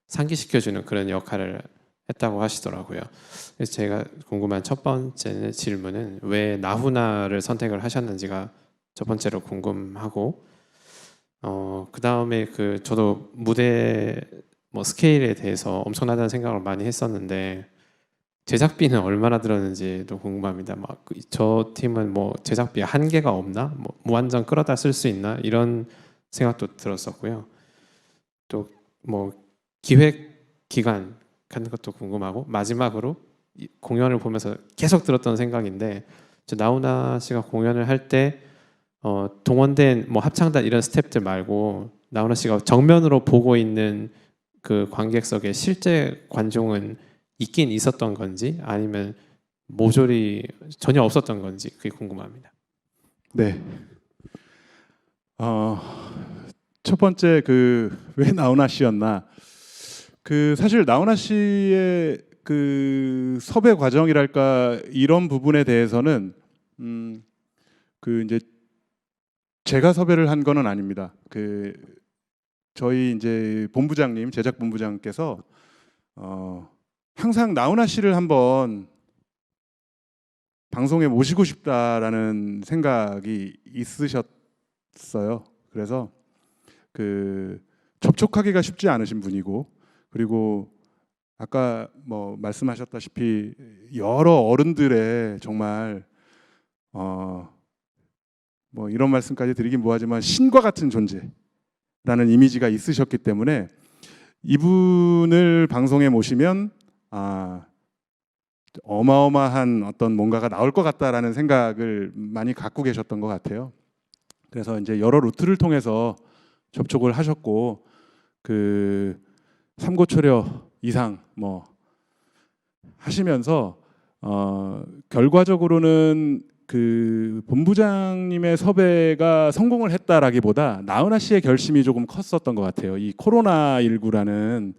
상기시켜주는 그런 역할을 했다고 하시더라고요. 그래서 제가 궁금한 첫 번째 질문은 왜 나훈아를 선택을 하셨는지가 첫 번째로 궁금하고 그 다음에 그 저도 무대 뭐 스케일에 대해서 엄청나다는 생각을 많이 했었는데 제작비는 얼마나 들었는지도 궁금합니다. 막 저 팀은 뭐 제작비 한계가 없나? 뭐 무한정 끌어다 쓸 수 있나? 이런 생각도 들었었고요. 또 뭐 기획 기간 같은 것도 궁금하고 마지막으로 공연을 보면서 계속 들었던 생각인데 나훈아 씨가 공연을 할 때 동원된 뭐 합창단 이런 스태프들 말고 나훈아 씨가 정면으로 보고 있는 그 관객석에 실제 관중은 있긴 있었던 건지 아니면 모조리 전혀 없었던 건지 그게 궁금합니다. 네. 첫 번째 그 왜 나훈아 씨였나? 그 사실 나훈아 씨의 그 섭외 과정이랄까 이런 부분에 대해서는 그 이제 제가 섭외를 한 거는 아닙니다. 그 저희 이제 본부장님, 제작 본부장께서 항상 나훈아 씨를 한번 방송에 모시고 싶다라는 생각이 있으셨어요. 그래서 그 접촉하기가 쉽지 않으신 분이고 그리고 아까 뭐 말씀하셨다시피 여러 어른들의 정말 뭐 이런 말씀까지 드리긴 뭐하지만 신과 같은 존재라는 이미지가 있으셨기 때문에 이분을 방송에 모시면 어마어마한 어떤 뭔가가 나올 것 같다라는 생각을 많이 갖고 계셨던 것 같아요. 그래서 이제 여러 루트를 통해서 접촉을 하셨고 그 삼고초려 이상 뭐 하시면서 결과적으로는 그 본부장님의 섭외가 성공을 했다라기보다 나훈아 씨의 결심이 조금 컸었던 것 같아요. 이 코로나19라는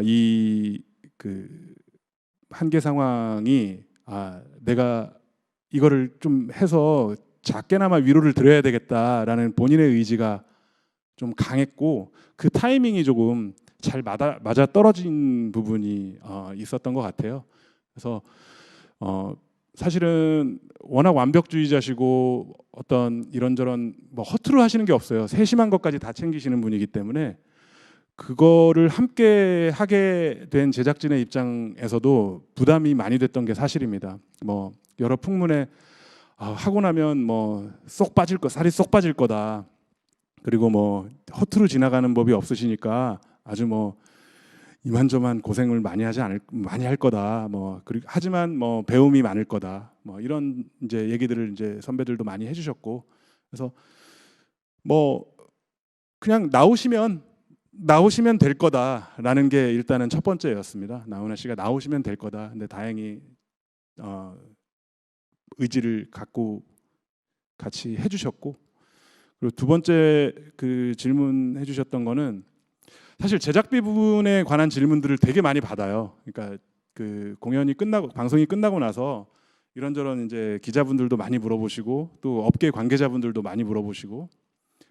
이 그 한계 상황이 내가 이거를 좀 해서 작게나마 위로를 드려야 되겠다라는 본인의 의지가 좀 강했고 그 타이밍이 조금 잘 맞아 떨어진 부분이 있었던 것 같아요. 그래서 사실은 워낙 완벽주의자시고 어떤 이런저런 뭐 허투루 하시는 게 없어요. 세심한 것까지 다 챙기시는 분이기 때문에 그거를 함께 하게 된 제작진의 입장에서도 부담이 많이 됐던 게 사실입니다. 뭐 여러 풍문에 하고 나면 뭐 쏙 빠질 거 살이 쏙 빠질 거다. 그리고 뭐 허투루 지나가는 법이 없으시니까 아주 뭐 이만저만 고생을 많이 할 거다. 뭐 그리고 하지만 뭐 배움이 많을 거다. 뭐 이런 이제 얘기들을 이제 선배들도 많이 해주셨고 그래서 뭐 그냥 나오시면 될 거다라는 게 일단은 첫 번째였습니다. 나훈아 씨가 나오시면 될 거다. 근데 다행히 의지를 갖고 같이 해주셨고 그리고 두 번째 그 질문해 주셨던 거는 사실 제작비 부분에 관한 질문들을 되게 많이 받아요. 그러니까 그 공연이 끝나고 방송이 끝나고 나서 이런저런 이제 기자분들도 많이 물어보시고 또 업계 관계자분들도 많이 물어보시고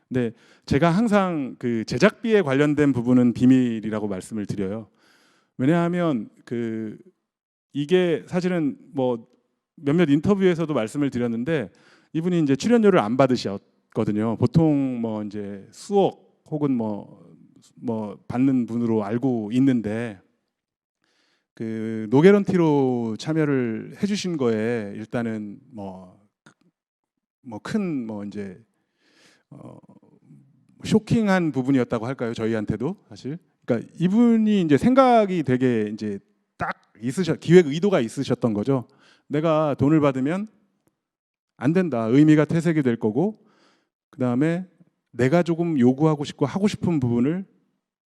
근데 제가 항상 그 제작비에 관련된 부분은 비밀이라고 말씀을 드려요. 왜냐하면 그 이게 사실은 뭐 몇몇 인터뷰에서도 말씀을 드렸는데 이분이 이제 출연료를 안 받으셨거든요. 보통 뭐 이제 수억 혹은 뭐 받는 분으로 알고 있는데 그 노게런티로 참여를 해주신 거에 일단은 큰 이제 쇼킹한 부분이었다고 할까요? 저희한테도 사실. 그러니까 이분이 이제 생각이 되게 이제 딱 기획 의도가 있으셨던 거죠. 내가 돈을 받으면 안 된다. 의미가 퇴색이 될 거고 그 다음에 내가 조금 요구하고 싶고 하고 싶은 부분을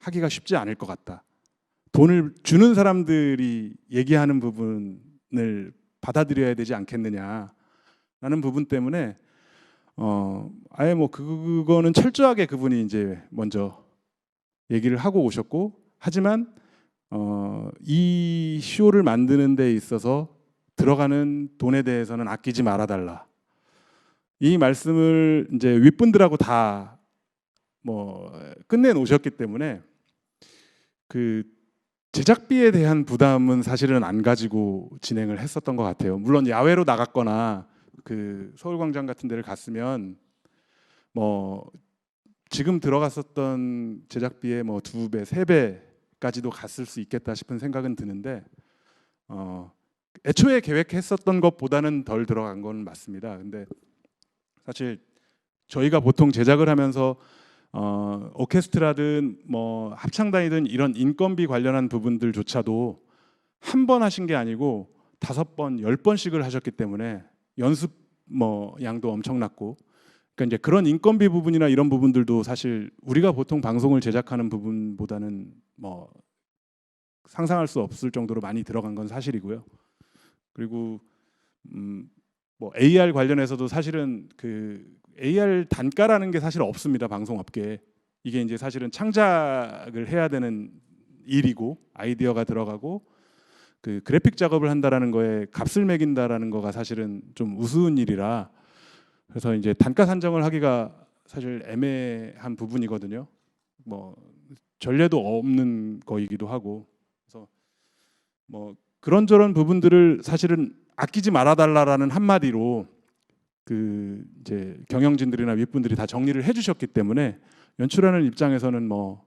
하기가 쉽지 않을 것 같다. 돈을 주는 사람들이 얘기하는 부분을 받아들여야 되지 않겠느냐라는 부분 때문에 아예 뭐 그거는 철저하게 그분이 이제 먼저 얘기를 하고 오셨고, 하지만 이 쇼를 만드는 데 있어서 들어가는 돈에 대해서는 아끼지 말아달라. 이 말씀을 이제 윗분들하고 다 뭐 끝내 놓으셨기 때문에 그 제작비에 대한 부담은 사실은 안 가지고 진행을 했었던 것 같아요. 물론 야외로 나갔거나 그 서울광장 같은 데를 갔으면 뭐 지금 들어갔었던 제작비의 뭐 2배, 3배까지도 갔을 수 있겠다 싶은 생각은 드는데 애초에 계획했었던 것보다는 덜 들어간 건 맞습니다. 근데 사실 저희가 보통 제작을 하면서 오케스트라든 뭐 합창단이든 이런 인건비 관련한 부분들조차도 한 번 하신 게 아니고 5번, 10번씩을 하셨기 때문에 연습 뭐 양도 엄청났고, 그러니까 이제 그런 인건비 부분이나 이런 부분들도 사실 우리가 보통 방송을 제작하는 부분보다는 뭐 상상할 수 없을 정도로 많이 들어간 건 사실이고요. 그리고 뭐 AR 관련해서도 사실은 그 AR 단가라는 게 사실 없습니다. 방송업계에. 이게 이제 사실은 창작을 해야 되는 일이고 아이디어가 들어가고 그 그래픽 작업을 한다라는 거에 값을 매긴다라는 거가 사실은 좀 우스운 일이라, 그래서 이제 단가 산정을 하기가 사실 애매한 부분이거든요. 뭐 전례도 없는 거이기도 하고, 그래서 뭐 그런저런 부분들을 사실은 아끼지 말아달라라는 한마디로 그 이제 경영진들이나 윗분들이 다 정리를 해주셨기 때문에 연출하는 입장에서는 뭐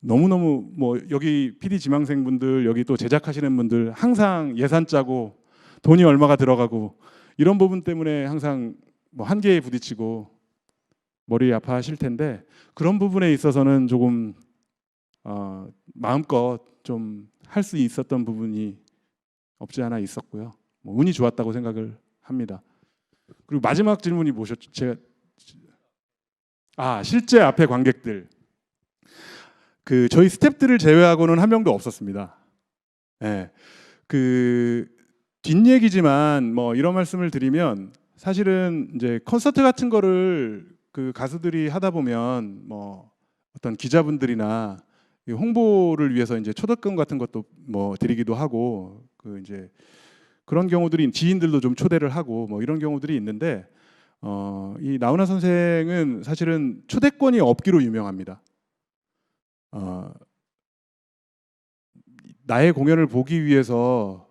너무너무 뭐 여기 PD 지망생분들, 여기 또 제작하시는 분들 항상 예산 짜고 돈이 얼마가 들어가고 이런 부분 때문에 항상 뭐 한계에 부딪히고 머리 아파하실 텐데, 그런 부분에 있어서는 조금 마음껏 좀 할 수 있었던 부분이 없지 않아 있었고요. 뭐 운이 좋았다고 생각을 합니다. 그리고 마지막 질문이 뭐셨죠? 제가 실제 앞에 관객들, 그 저희 스태프들을 제외하고는 한 명도 없었습니다. 네. 그 뒷얘기지만 뭐 이런 말씀을 드리면, 사실은 이제 콘서트 같은 거를 그 가수들이 하다 보면 뭐 어떤 기자분들이나 홍보를 위해서 이제 초대권 같은 것도 뭐 드리기도 하고, 그 이제 그런 경우들이 지인들도 좀 초대를 하고 뭐 이런 경우들이 있는데, 이 나훈아 선생은 사실은 초대권이 없기로 유명합니다. 나의 공연을 보기 위해서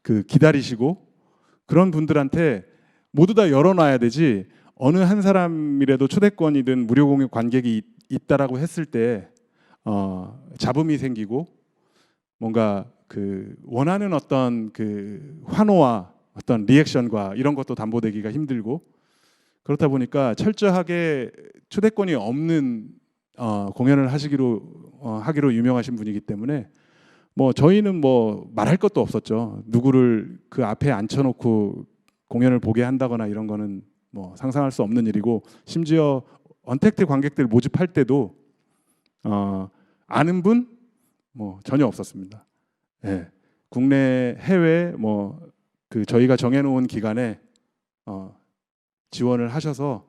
그 기다리시고 그런 분들한테 모두 다 열어놔야 되지, 어느 한 사람이라도 초대권이든 무료 공연 관객이 있다라고 했을 때 잡음이 생기고 뭔가 그 원하는 어떤 그 환호와 어떤 리액션과 이런 것도 담보되기가 힘들고, 그렇다 보니까 철저하게 초대권이 없는 공연을 하기로 유명하신 분이기 때문에 뭐 저희는 뭐 말할 것도 없었죠. 누구를 그 앞에 앉혀놓고 공연을 보게 한다거나 이런 거는 뭐 상상할 수 없는 일이고, 심지어 언택트 관객들 모집할 때도 아는 분 뭐 전혀 없었습니다. 네. 국내 해외 뭐 그 저희가 정해놓은 기간에 지원을 하셔서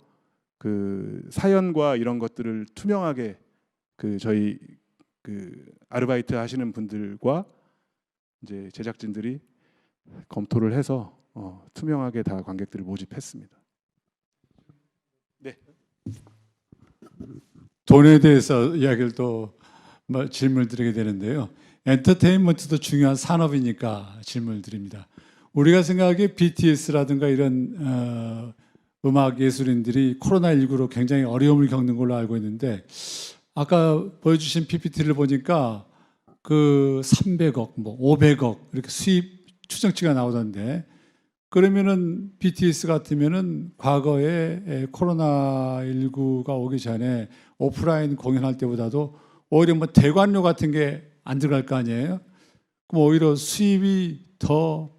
그 사연과 이런 것들을 투명하게 그 저희 그 아르바이트 하시는 분들과 이제 제작진들이 검토를 해서 투명하게 다 관객들을 모집했습니다. 네. 돈에 대해서 이야기를 또 질문을 드리게 되는데요. 엔터테인먼트도 중요한 산업이니까 질문을 드립니다. 우리가 생각하기에 BTS라든가 이런 음악 예술인들이 코로나19로 굉장히 어려움을 겪는 걸로 알고 있는데, 아까 보여주신 PPT를 보니까 그 300억, 뭐 500억 이렇게 수입 추정치가 나오던데, 그러면은 BTS 같으면은 과거에 코로나19가 오기 전에 오프라인 공연할 때보다도 오히려 뭐 대관료 같은 게 안 들어갈 거 아니에요? 그럼 오히려 수입이 더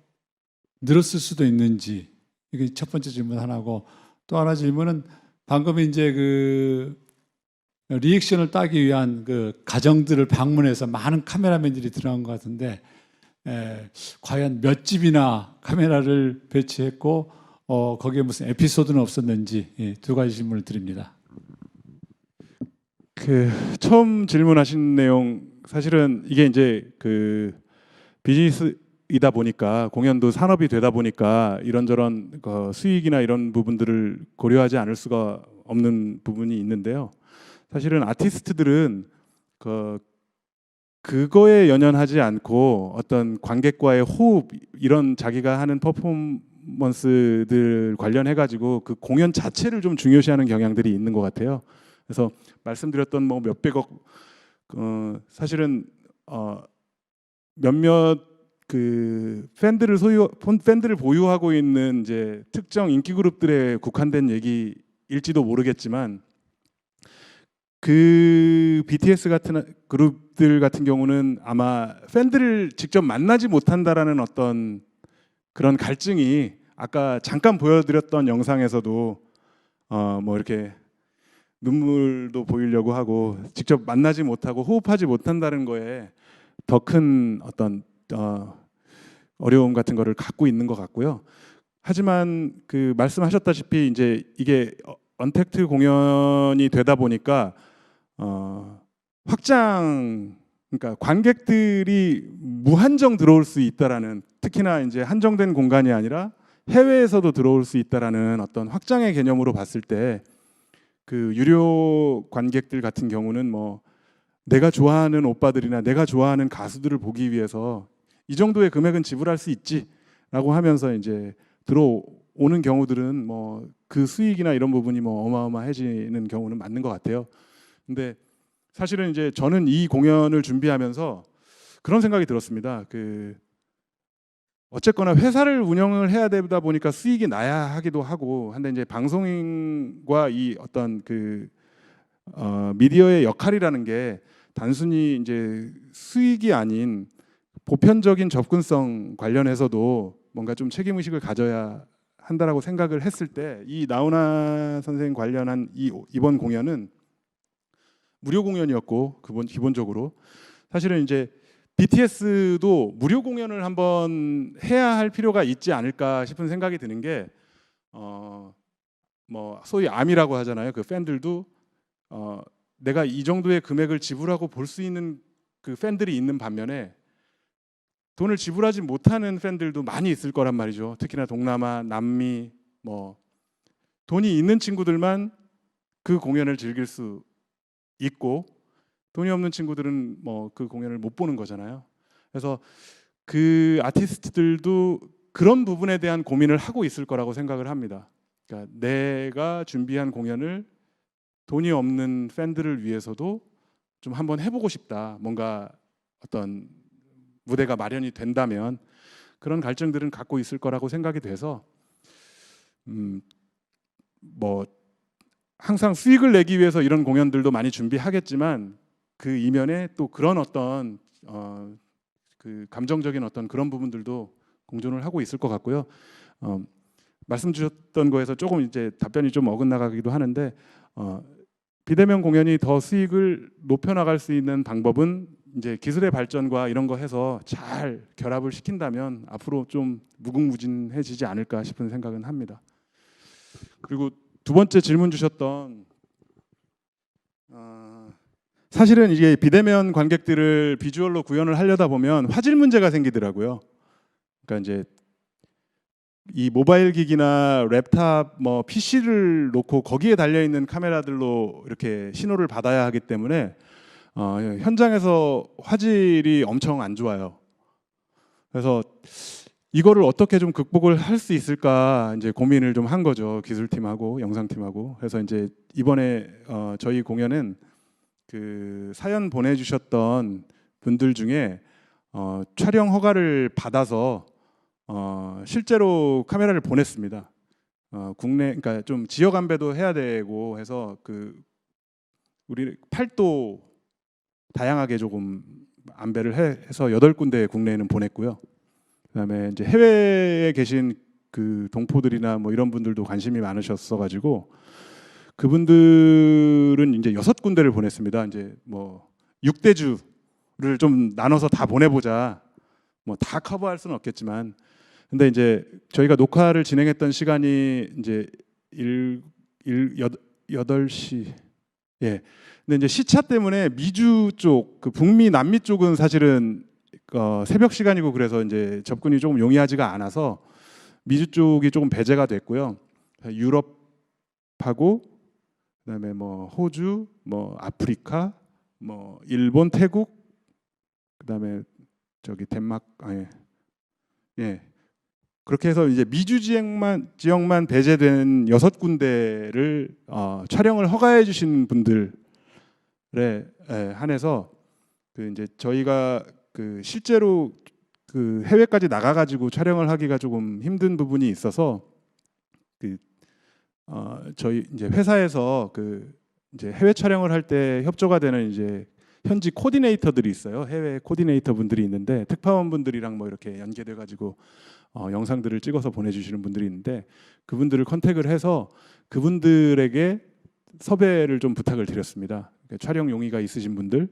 늘었을 수도 있는지, 이게 첫 번째 질문 하나고, 또 하나 질문은 방금 이제 그 리액션을 따기 위한 그 가정들을 방문해서 많은 카메라맨들이 들어간 것 같은데 과연 몇 집이나 카메라를 배치했고 거기에 무슨 에피소드는 없었는지 두 가지 질문을 드립니다. 그 처음 질문하신 내용 사실은 이게 이제 그 비즈니스이다 보니까 공연도 산업이 되다 보니까 이런저런 수익이나 이런 부분들을 고려하지 않을 수가 없는 부분이 있는데요. 사실은 아티스트들은 그거에 연연하지 않고 어떤 관객과의 호흡 이런 자기가 하는 퍼포먼스들 관련해 가지고 그 공연 자체를 좀 중요시하는 경향들이 있는 것 같아요. 그래서 말씀드렸던 뭐 몇백억 사실은 몇몇 그 팬들을 보유하고 있는 이제 특정 인기 그룹들에 국한된 얘기일지도 모르겠지만 그 BTS 같은 그룹들 같은 경우는 아마 팬들을 직접 만나지 못한다라는 어떤 그런 갈증이 아까 잠깐 보여드렸던 영상에서도 뭐 이렇게 눈물도 보이려고 하고 직접 만나지 못하고 호흡하지 못한다는 거에 더 큰 어떤 어려움 같은 거를 갖고 있는 것 같고요. 하지만 그 말씀하셨다시피 이제 이게 언택트 공연이 되다 보니까 확장 그러니까 관객들이 무한정 들어올 수 있다라는 특히나 이제 한정된 공간이 아니라 해외에서도 들어올 수 있다라는 어떤 확장의 개념으로 봤을 때 그 유료 관객들 같은 경우는 뭐 내가 좋아하는 오빠들이나 내가 좋아하는 가수들을 보기 위해서 이 정도의 금액은 지불할 수 있지라고 하면서 이제 들어오는 경우들은 뭐 그 수익이나 이런 부분이 뭐 어마어마해지는 경우는 맞는 것 같아요. 근데 사실은 이제 저는 이 공연을 준비하면서 그런 생각이 들었습니다. 그 어쨌거나 회사를 운영을 해야 되다 보니까 수익이 나야 하기도 하고 한데 이제 방송인과 이 어떤 그 미디어의 역할이라는 게 단순히 이제 수익이 아닌 보편적인 접근성 관련해서도 뭔가 좀 책임 의식을 가져야 한다라고 생각을 했을 때 이 나훈아 선생 관련한 이번 공연은 무료 공연이었고 기본적으로 사실은 이제 BTS도 무료 공연을 한번 해야 할 필요가 있지 않을까 싶은 생각이 드는 게 뭐 소위 암이라고 하잖아요. 그 팬들도 내가 이 정도의 금액을 지불하고 볼 수 있는 그 팬들이 있는 반면에 돈을 지불하지 못하는 팬들도 많이 있을 거란 말이죠. 특히나 동남아, 남미 뭐 돈이 있는 친구들만 그 공연을 즐길 수 있고 돈이 없는 친구들은 뭐 그 공연을 못 보는 거잖아요. 그래서 그 아티스트들도 그런 부분에 대한 고민을 하고 있을 거라고 생각을 합니다. 그러니까 내가 준비한 공연을 돈이 없는 팬들을 위해서도 좀 한번 해보고 싶다. 뭔가 어떤 무대가 마련이 된다면 그런 갈증들은 갖고 있을 거라고 생각이 돼서 뭐 항상 수익을 내기 위해서 이런 공연들도 많이 준비하겠지만 그 이면에 또 그런 어떤 그 감정적인 어떤 그런 부분들도 공존을 하고 있을 것 같고요. 말씀 주셨던 거에서 조금 이제 답변이 좀 어긋나가기도 하는데 비대면 공연이 더 수익을 높여나갈 수 있는 방법은 이제 기술의 발전과 이런 거 해서 잘 결합을 시킨다면 앞으로 좀 무궁무진해지지 않을까 싶은 생각은 합니다. 그리고 두 번째 질문 주셨던 사실은 이게 비대면 관객들을 비주얼로 구현을 하려다 보면 화질 문제가 생기더라고요. 그러니까 이제 이 모바일 기기나 랩탑 뭐 PC를 놓고 거기에 달려 있는 카메라들로 이렇게 신호를 받아야 하기 때문에 현장에서 화질이 엄청 안 좋아요. 그래서 이거를 어떻게 좀 극복을 할 수 있을까 이제 고민을 좀 한 거죠. 기술팀하고 영상팀하고. 그래서 이제 이번에 저희 공연은 그 사연 보내주셨던 분들 중에 촬영 허가를 받아서 실제로 카메라를 보냈습니다. 국내 그러니까 좀 지역 안배도 해야 되고 해서 그 우리 8도 다양하게 조금 안배를 해서 8군데 국내에는 보냈고요. 그다음에 이제 해외에 계신 그 동포들이나 뭐 이런 분들도 관심이 많으셨어 가지고 그분들은 이제 6군데를 보냈습니다. 이제 뭐 6대주를 좀 나눠서 다 보내보자. 뭐 다 커버할 수는 없겠지만, 근데 이제 저희가 녹화를 진행했던 시간이 이제 8시. 예. 근데 이제 시차 때문에 미주 쪽, 그 북미 남미 쪽은 사실은 새벽 시간이고 그래서 이제 접근이 조금 용이하지가 않아서 미주 쪽이 조금 배제가 됐고요. 유럽하고 그다음에 뭐 호주, 뭐 아프리카, 뭐 일본, 태국, 그다음에 저기 덴마크, 예. 그렇게 해서 이제 미주 지역만 배제된 6군데를 촬영을 허가해 주신 분들에 한해서 그 이제 저희가 그 실제로 그 해외까지 나가가지고 촬영을 하기가 조금 힘든 부분이 있어서 그 저희 이제 회사에서 그 이제 해외 촬영을 할 때 협조가 되는 이제 현지 코디네이터들이 있어요. 해외 코디네이터 분들이 있는데 특파원 분들이랑 뭐 이렇게 연계돼 가지고 영상들을 찍어서 보내주시는 분들이 있는데 그분들을 컨택을 해서 그분들에게 섭외를 좀 부탁을 드렸습니다. 그러니까 촬영 용의가 있으신 분들,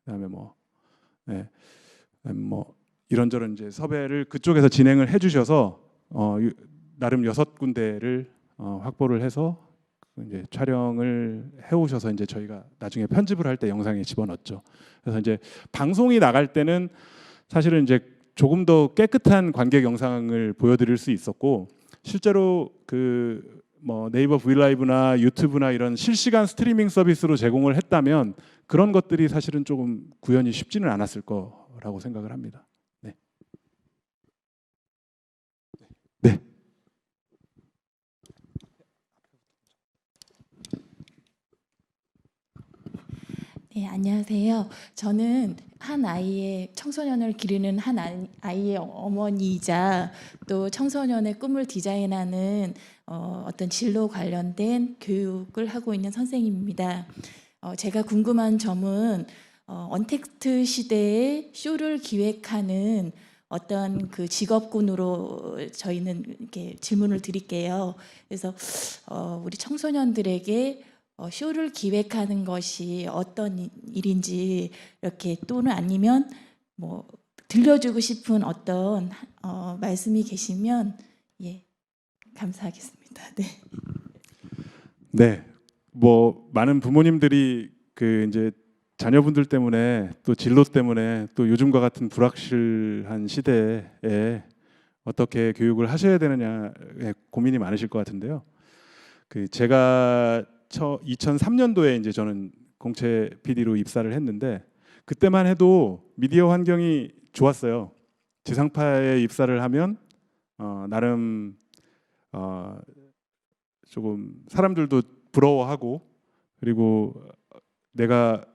그다음에 뭐 이런저런 이제 섭외를 그쪽에서 진행을 해주셔서 나름 6군데를 확보를 해서 이제 촬영을 해오셔서 이제 저희가 나중에 편집을 할 때 영상에 집어넣었죠. 그래서 이제 방송이 나갈 때는 사실은 이제 조금 더 깨끗한 관객 영상을 보여드릴 수 있었고 실제로 그 뭐 네이버 브이라이브나 유튜브나 이런 실시간 스트리밍 서비스로 제공을 했다면 그런 것들이 사실은 조금 구현이 쉽지는 않았을 거라고 생각을 합니다. 네. 네. 네, 안녕하세요. 저는 한 아이의 청소년을 기르는 한 아이의 어머니이자 또 청소년의 꿈을 디자인하는 어떤 진로 관련된 교육을 하고 있는 선생님입니다. 제가 궁금한 점은 언택트 시대에 쇼를 기획하는 어떤 그 직업군으로 저희는 이렇게 질문을 드릴게요. 그래서 우리 청소년들에게 쇼를 기획하는 것이 어떤 일인지 이렇게 또는 아니면 뭐 들려주고 싶은 어떤 말씀이 계시면 예 감사하겠습니다. 네. 네. 뭐 많은 부모님들이 그 이제 자녀분들 때문에 또 진로 때문에 또 요즘과 같은 불확실한 시대에 어떻게 교육을 하셔야 되느냐에 고민이 많으실 것 같은데요. 그 제가 2003년도에 이제 저는 공채 PD로 입사를 했는데 그때만 해도 미디어 환경이 좋았어요. 지상파에 입사를 하면 나름 조금 사람들도 부러워하고 그리고 내가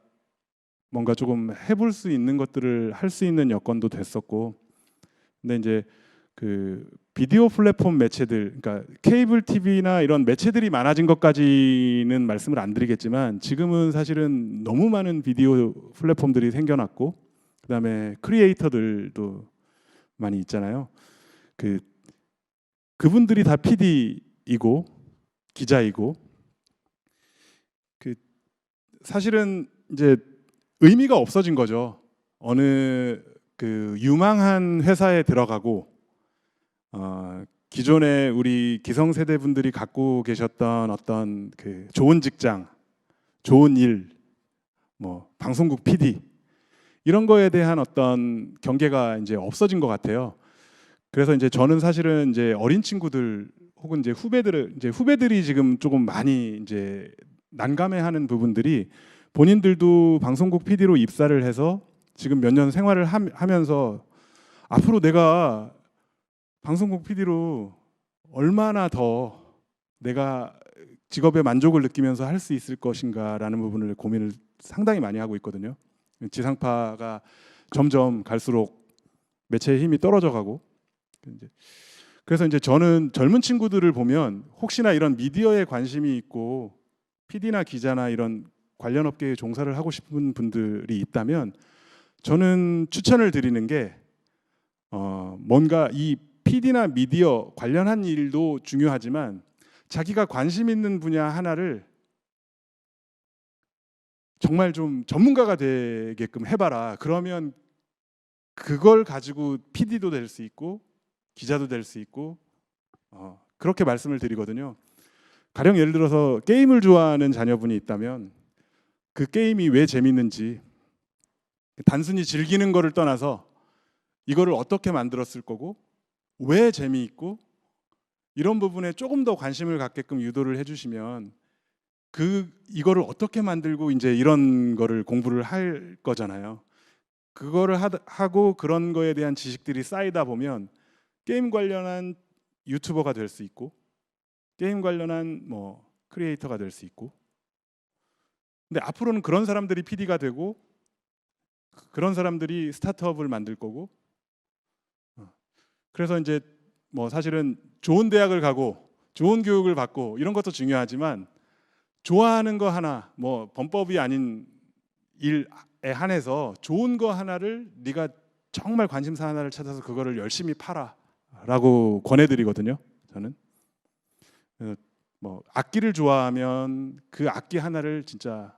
뭔가 조금 해볼 수 있는 것들을 할 수 있는 여건도 됐었고 근데 이제 그 비디오 플랫폼 매체들, 그러니까 케이블 TV나 이런 매체들이 많아진 것까지는 말씀을 안 드리겠지만 지금은 사실은 너무 많은 비디오 플랫폼들이 생겨났고 그다음에 크리에이터들도 많이 있잖아요. 그분들이 다 PD이고 기자이고 사실은 이제 의미가 없어진 거죠. 어느 그 유망한 회사에 들어가고 기존에 우리 기성세대 분들이 갖고 계셨던 어떤 그 좋은 직장, 좋은 일, 뭐 방송국 PD 이런 거에 대한 어떤 경계가 이제 없어진 것 같아요. 그래서 이제 저는 사실은 이제 어린 친구들 혹은 이제 후배들이 지금 조금 많이 이제 난감해하는 부분들이 본인들도 방송국 PD로 입사를 해서 지금 몇 년 생활을 하면서 앞으로 내가 방송국 PD로 얼마나 더 내가 직업에 만족을 느끼면서 할 수 있을 것인가라는 부분을 고민을 상당히 많이 하고 있거든요. 지상파가 점점 갈수록 매체의 힘이 떨어져가고 그래서 이제 저는 젊은 친구들을 보면 혹시나 이런 미디어에 관심이 있고 PD나 기자나 이런 관련 업계에 종사를 하고 싶은 분들이 있다면 저는 추천을 드리는 게 뭔가 이 PD나 미디어 관련한 일도 중요하지만 자기가 관심 있는 분야 하나를 정말 좀 전문가가 되게끔 해봐라. 그러면 그걸 가지고 PD도 될 수 있고 기자도 될 수 있고 그렇게 말씀을 드리거든요. 가령 예를 들어서 게임을 좋아하는 자녀분이 있다면 그 게임이 왜 재밌는지 단순히 즐기는 거를 떠나서 이거를 어떻게 만들었을 거고 왜 재미있고 이런 부분에 조금 더 관심을 갖게끔 유도를 해주시면 이거를 어떻게 만들고 이제 이런 거를 공부를 할 거잖아요. 그거를 하고 그런 거에 대한 지식들이 쌓이다 보면 게임 관련한 유튜버가 될 수 있고 게임 관련한 뭐 크리에이터가 될 수 있고 근데 앞으로는 그런 사람들이 PD가 되고 그런 사람들이 스타트업을 만들 거고 그래서 이제 뭐 사실은 좋은 대학을 가고 좋은 교육을 받고 이런 것도 중요하지만 좋아하는 거 하나 뭐 범법이 아닌 일에 한해서 좋은 거 하나를 네가 정말 관심사 하나를 찾아서 그거를 열심히 팔아라고 권해드리거든요. 저는 뭐 악기를 좋아하면 그 악기 하나를 진짜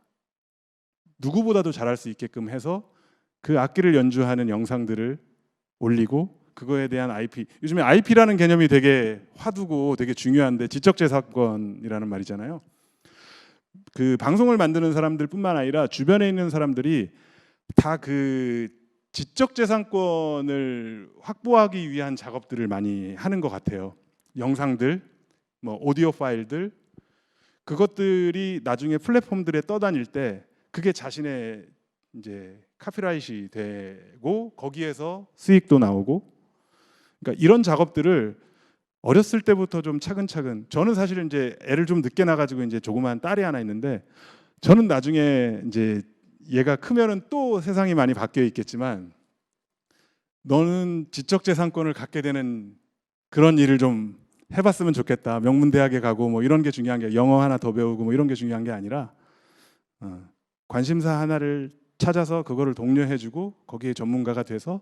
누구보다도 잘할 수 있게끔 해서 그 악기를 연주하는 영상들을 올리고 그거에 대한 IP 요즘에 IP라는 개념이 되게 화두고 되게 중요한데 지적재산권이라는 말이잖아요. 그 방송을 만드는 사람들뿐만 아니라 주변에 있는 사람들이 다 그 지적재산권을 확보하기 위한 작업들을 많이 하는 것 같아요. 영상들, 뭐 오디오 파일들 그것들이 나중에 플랫폼들에 떠다닐 때 그게 자신의 이제 카피라이트이 되고 거기에서 수익도 나오고 그러니까 이런 작업들을 어렸을 때부터 좀 차근차근 저는 사실은 이제 애를 좀 늦게 낳아가지고 이제 조그만 딸이 하나 있는데 저는 나중에 이제 얘가 크면은 또 세상이 많이 바뀌어 있겠지만 너는 지적재산권을 갖게 되는 그런 일을 좀 해봤으면 좋겠다. 명문대학에 가고 뭐 이런 게 중요한 게 영어 하나 더 배우고 뭐 이런 게 중요한 게 아니라 관심사 하나를 찾아서 그거를 독려해주고 거기에 전문가가 돼서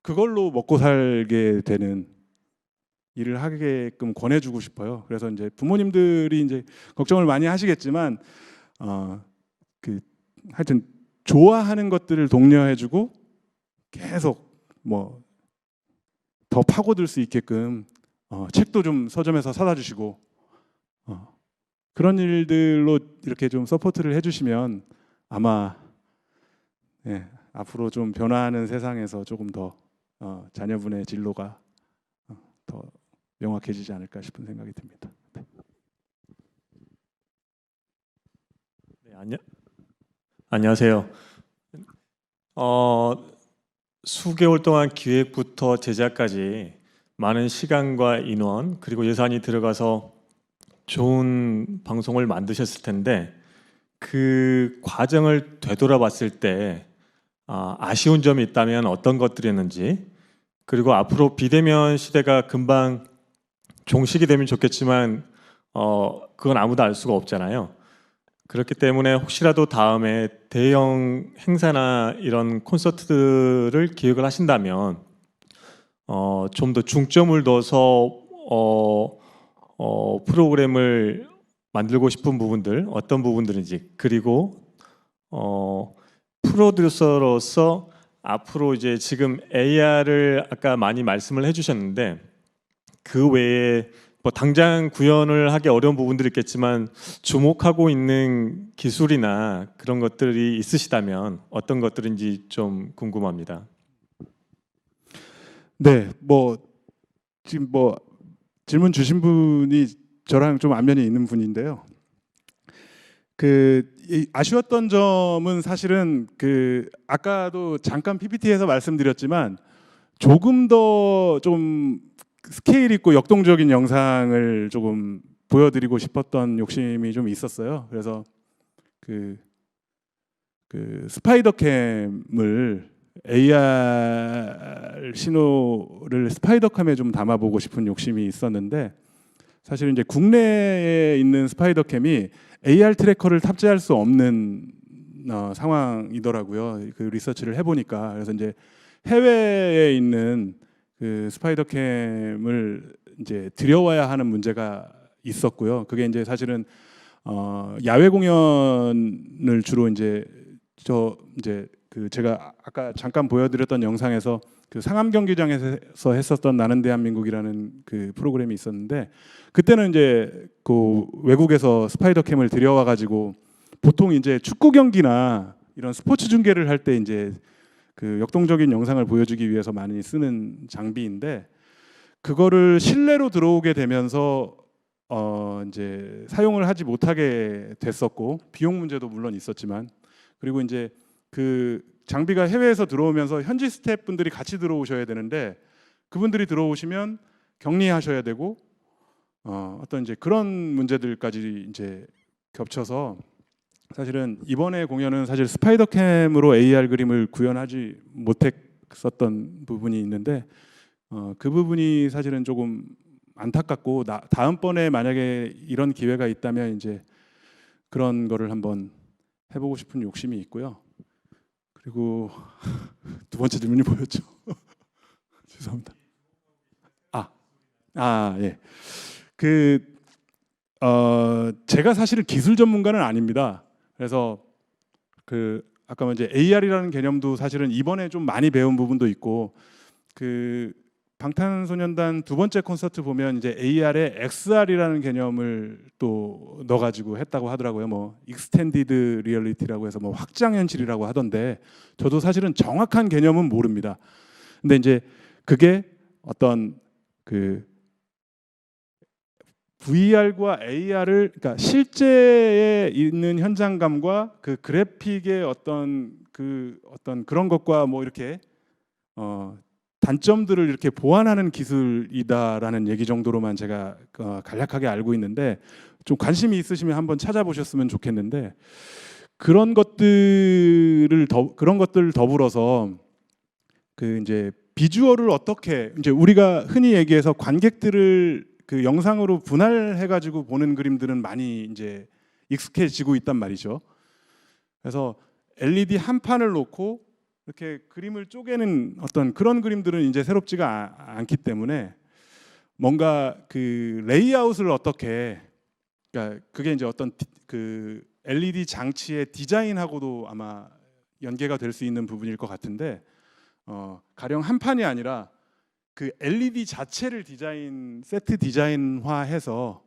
그걸로 먹고 살게 되는 일을 하게끔 권해주고 싶어요. 그래서 이제 부모님들이 이제 걱정을 많이 하시겠지만 하여튼 좋아하는 것들을 독려해주고 계속 뭐 더 파고들 수 있게끔 책도 좀 서점에서 사다 주시고 그런 일들로 이렇게 좀 서포트를 해주시면 아마 앞으로 좀 변화하는 세상에서 조금 더 자녀분의 진로가 더 명확해지지 않을까 싶은 생각이 듭니다. 네, 안녕하세요. 수개월 동안 기획부터 제작까지 많은 시간과 인원 그리고 예산이 들어가서 좋은 방송을 만드셨을 텐데 그 과정을 되돌아봤을 때 아쉬운 점이 있다면 어떤 것들이었는지 그리고 앞으로 비대면 시대가 금방 종식이 되면 좋겠지만 그건 아무도 알 수가 없잖아요. 그렇기 때문에 혹시라도 다음에 대형 행사나 이런 콘서트를 기획을 하신다면 좀 더 중점을 둬서 프로그램을 만들고 싶은 부분들 어떤 부분들인지 그리고 프로듀서로서 앞으로 이제 지금 AR을 아까 많이 말씀을 해주셨는데 그 외에 뭐 당장 구현을 하기 어려운 부분들이 있겠지만 주목하고 있는 기술이나 그런 것들이 있으시다면 어떤 것들인지 좀 궁금합니다. 네, 뭐 지금 뭐 질문 주신 분이 저랑 좀 안면이 있는 분인데요. 아쉬웠던 점은 사실은 아까도 잠깐 PPT에서 말씀드렸지만 조금 더 좀 스케일 있고 역동적인 영상을 조금 보여드리고 싶었던 욕심이 좀 있었어요. 그래서 스파이더캠을 AR 신호를 스파이더캠에 좀 담아보고 싶은 욕심이 있었는데 사실 이제 국내에 있는 스파이더캠이 AR 트래커를 탑재할 수 없는 상황이더라고요. 그 리서치를 해보니까 그래서 이제 해외에 있는 스파이더캠을 이제 들여와야 하는 문제가 있었고요. 그게 이제 사실은 야외 공연을 주로 이제 그 제가 아까 잠깐 보여드렸던 영상에서 그 상암 경기장에서 했었던 나는 대한민국이라는 그 프로그램이 있었는데, 그때는 이제 그 외국에서 스파이더캠을 들여와 가지고 보통 이제 축구 경기나 이런 스포츠 중계를 할 때 이제 그 역동적인 영상을 보여주기 위해서 많이 쓰는 장비인데, 그거를 실내로 들어오게 되면서 이제 사용을 하지 못하게 됐었고, 비용 문제도 물론 있었지만, 그리고 이제 그 장비가 해외에서 들어오면서 현지 스태프분들이 같이 들어오셔야 되는데, 그분들이 들어오시면 격리하셔야 되고 어떤 이제 그런 문제들까지 이제 겹쳐서, 사실은 이번에 공연은 사실 스파이더캠으로 AR 그림을 구현하지 못했었던 부분이 있는데, 그 부분이 사실은 조금 안타깝고, 다음번에 만약에 이런 기회가 있다면 이제 그런 거를 한번 해보고 싶은 욕심이 있고요. 그리고 두 번째 질문이 뭐였죠? 죄송합니다. 예. 제가 사실은 기술 전문가는 아닙니다. 그래서 그 아까 이제 AR이라는 개념도 사실은 이번에 좀 많이 배운 부분도 있고, 그 방탄소년단 두 번째 콘서트 보면 이제 AR에 XR이라는 개념을 또 넣어가지고 했다고 하더라고요. 뭐 익스텐디드 리얼리티라고 해서 뭐 확장 현실이라고 하던데, 저도 사실은 정확한 개념은 모릅니다. 근데 이제 그게 어떤 그 VR과 AR을, 그러니까 실제에 있는 현장감과 그 그래픽의 어떤 그런 것과 뭐 이렇게 단점들을 이렇게 보완하는 기술이다라는 얘기 정도로만 제가 간략하게 알고 있는데, 좀 관심이 있으시면 한번 찾아보셨으면 좋겠는데, 그런 것들을 더불어서 그 이제 비주얼을 어떻게, 이제 우리가 흔히 얘기해서 관객들을 그 영상으로 분할해가지고 보는 그림들은 많이 이제 익숙해지고 있단 말이죠. 그래서 LED 한 판을 놓고 이렇게 그림을 쪼개는 어떤 그런 그림들은 이제 새롭지가 않기 때문에, 뭔가 그 레이아웃을 어떻게, 그러니까 그게 이제 어떤 그 LED 장치의 디자인하고도 아마 연계가 될 수 있는 부분일 것 같은데, 가령 한 판이 아니라 그 LED 자체를 세트 디자인화해서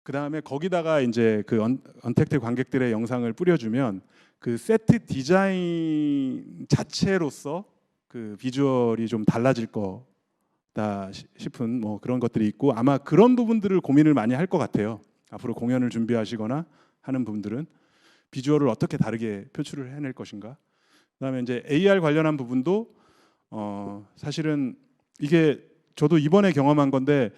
그 다음에 거기다가 이제 그 언택트 관객들의 영상을 뿌려주면 그 세트 디자인 자체로서 그 비주얼이 좀 달라질 거다 싶은 뭐 그런 것들이 있고, 아마 그런 부분들을 고민을 많이 할 것 같아요. 앞으로 공연을 준비하시거나 하는 분들은 비주얼을 어떻게 다르게 표출을 해낼 것인가. 그다음에 이제 AR 관련한 부분도 사실은 이게 저도 이번에 경험한 건데,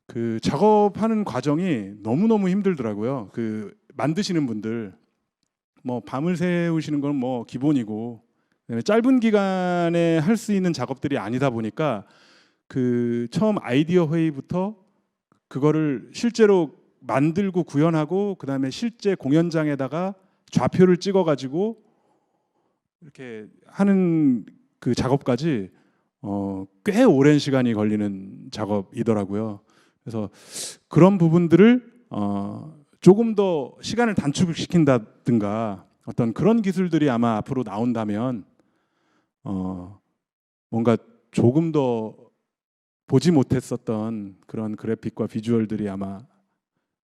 그 작업하는 과정이 너무너무 힘들더라고요. 그 만드시는 분들 뭐 밤을 새우시는 건 뭐 기본이고, 그다음에 짧은 기간에 할 수 있는 작업들이 아니다 보니까 그 처음 아이디어 회의부터 그거를 실제로 만들고 구현하고, 그다음에 실제 공연장에다가 좌표를 찍어가지고 이렇게 하는 그 작업까지 꽤 오랜 시간이 걸리는 작업이더라고요. 그래서 그런 부분들을 조금 더 시간을 단축시킨다든가 어떤 그런 기술들이 아마 앞으로 나온다면 뭔가 조금 더 보지 못했었던 그런 그래픽과 비주얼들이 아마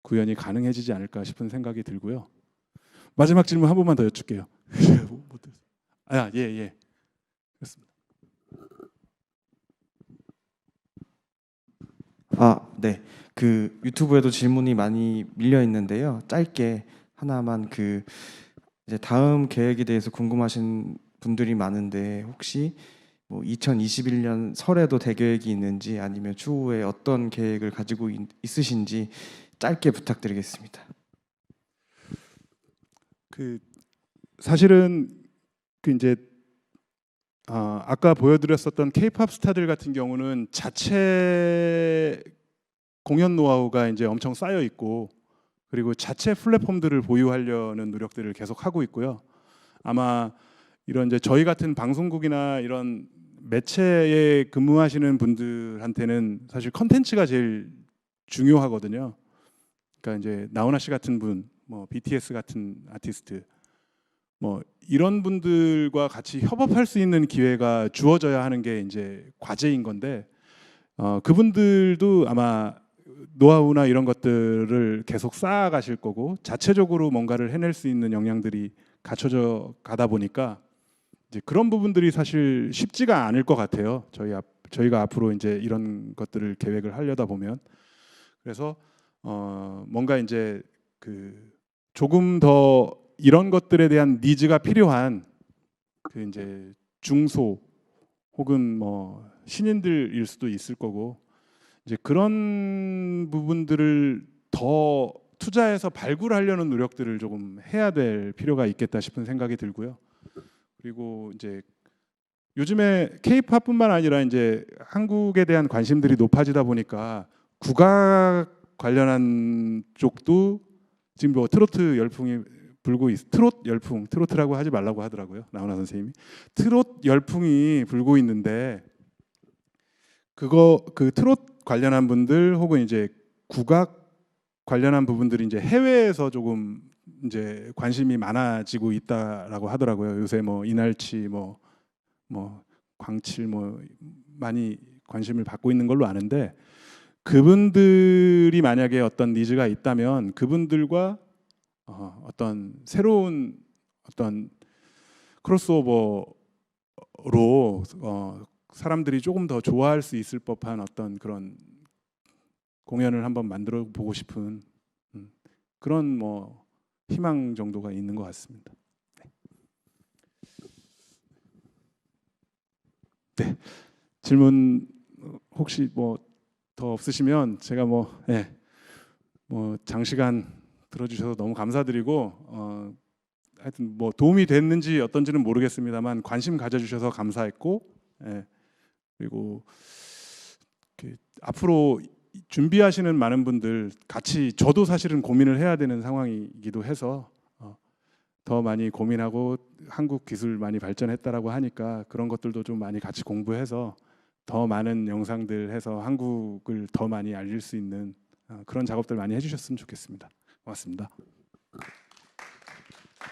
구현이 가능해지지 않을까 싶은 생각이 들고요. 마지막 질문 한 번만 더 여쭐게요. 예. 그렇습니다. 네. 그 유튜브에도 질문이 많이 밀려 있는데요. 짧게 하나만, 그 이제 다음 계획에 대해서 궁금하신 분들이 많은데, 혹시 뭐 2021년 설에도 대계획이 있는지, 아니면 추후에 어떤 계획을 가지고 있으신지 짧게 부탁드리겠습니다. 그 사실은 그 이제 아까 보여드렸었던 K-팝 스타들 같은 경우는 자체 공연 노하우가 이제 엄청 쌓여 있고, 그리고 자체 플랫폼들을 보유하려는 노력들을 계속 하고 있고요. 아마 이런 이제 저희 같은 방송국이나 이런 매체에 근무하시는 분들한테는 사실 컨텐츠가 제일 중요하거든요. 그러니까 이제 나훈아 씨 같은 분, 뭐 BTS 같은 아티스트, 뭐 이런 분들과 같이 협업할 수 있는 기회가 주어져야 하는 게 이제 과제인 건데 그분들도 아마 노하우나 이런 것들을 계속 쌓아가실 거고 자체적으로 뭔가를 해낼 수 있는 역량들이 갖춰져 가다 보니까 이제 그런 부분들이 사실 쉽지가 않을 것 같아요. 저희가 앞으로 이제 이런 것들을 계획을 하려다 보면 그래서 뭔가 이제 그 조금 더 이런 것들에 대한 니즈가 필요한 그 이제 중소 혹은 뭐 신인들일 수도 있을 거고 이제 그런 부분들을 더 투자해서 발굴하려는 노력들을 조금 해야 될 필요가 있겠다 싶은 생각이 들고요. 그리고 이제 요즘에 K-팝뿐만 아니라 이제 한국에 대한 관심들이 높아지다 보니까 국악 관련한 쪽도 지금 뭐 트로트 열풍이 불고 트로트라고 하지 말라고 하더라고요. 나훈아 선생님이 트롯 열풍이 불고 있는데 그 트롯 관련한 분들 혹은 이제 국악 관련한 부분들이 이제 해외에서 조금 이제 관심이 많아지고 있다라고 하더라고요. 요새 뭐 이날치 뭐 광칠 뭐 많이 관심을 받고 있는 걸로 아는데 그분들이 만약에 어떤 니즈가 있다면 그분들과 어떤 새로운 어떤 크로스오버로 사람들이 조금 더 좋아할 수 있을 법한 어떤 그런 공연을 한번 만들어 보고 싶은 그런 뭐 희망 정도가 있는 것 같습니다. 네. 질문 혹시 뭐 더 없으시면 제가 뭐 장시간 들어주셔서 너무 감사드리고 하여튼 뭐 도움이 됐는지 어떤지는 모르겠습니다만 관심 가져주셔서 감사했고 그리고 앞으로 준비하시는 많은 분들 같이 저도 사실은 고민을 해야 되는 상황이기도 해서 더 많이 고민하고 한국 기술 많이 발전했다라고 하니까 그런 것들도 좀 많이 같이 공부해서 더 많은 영상들 해서 한국을 더 많이 알릴 수 있는 그런 작업들 많이 해주셨으면 좋겠습니다. 고맙습니다.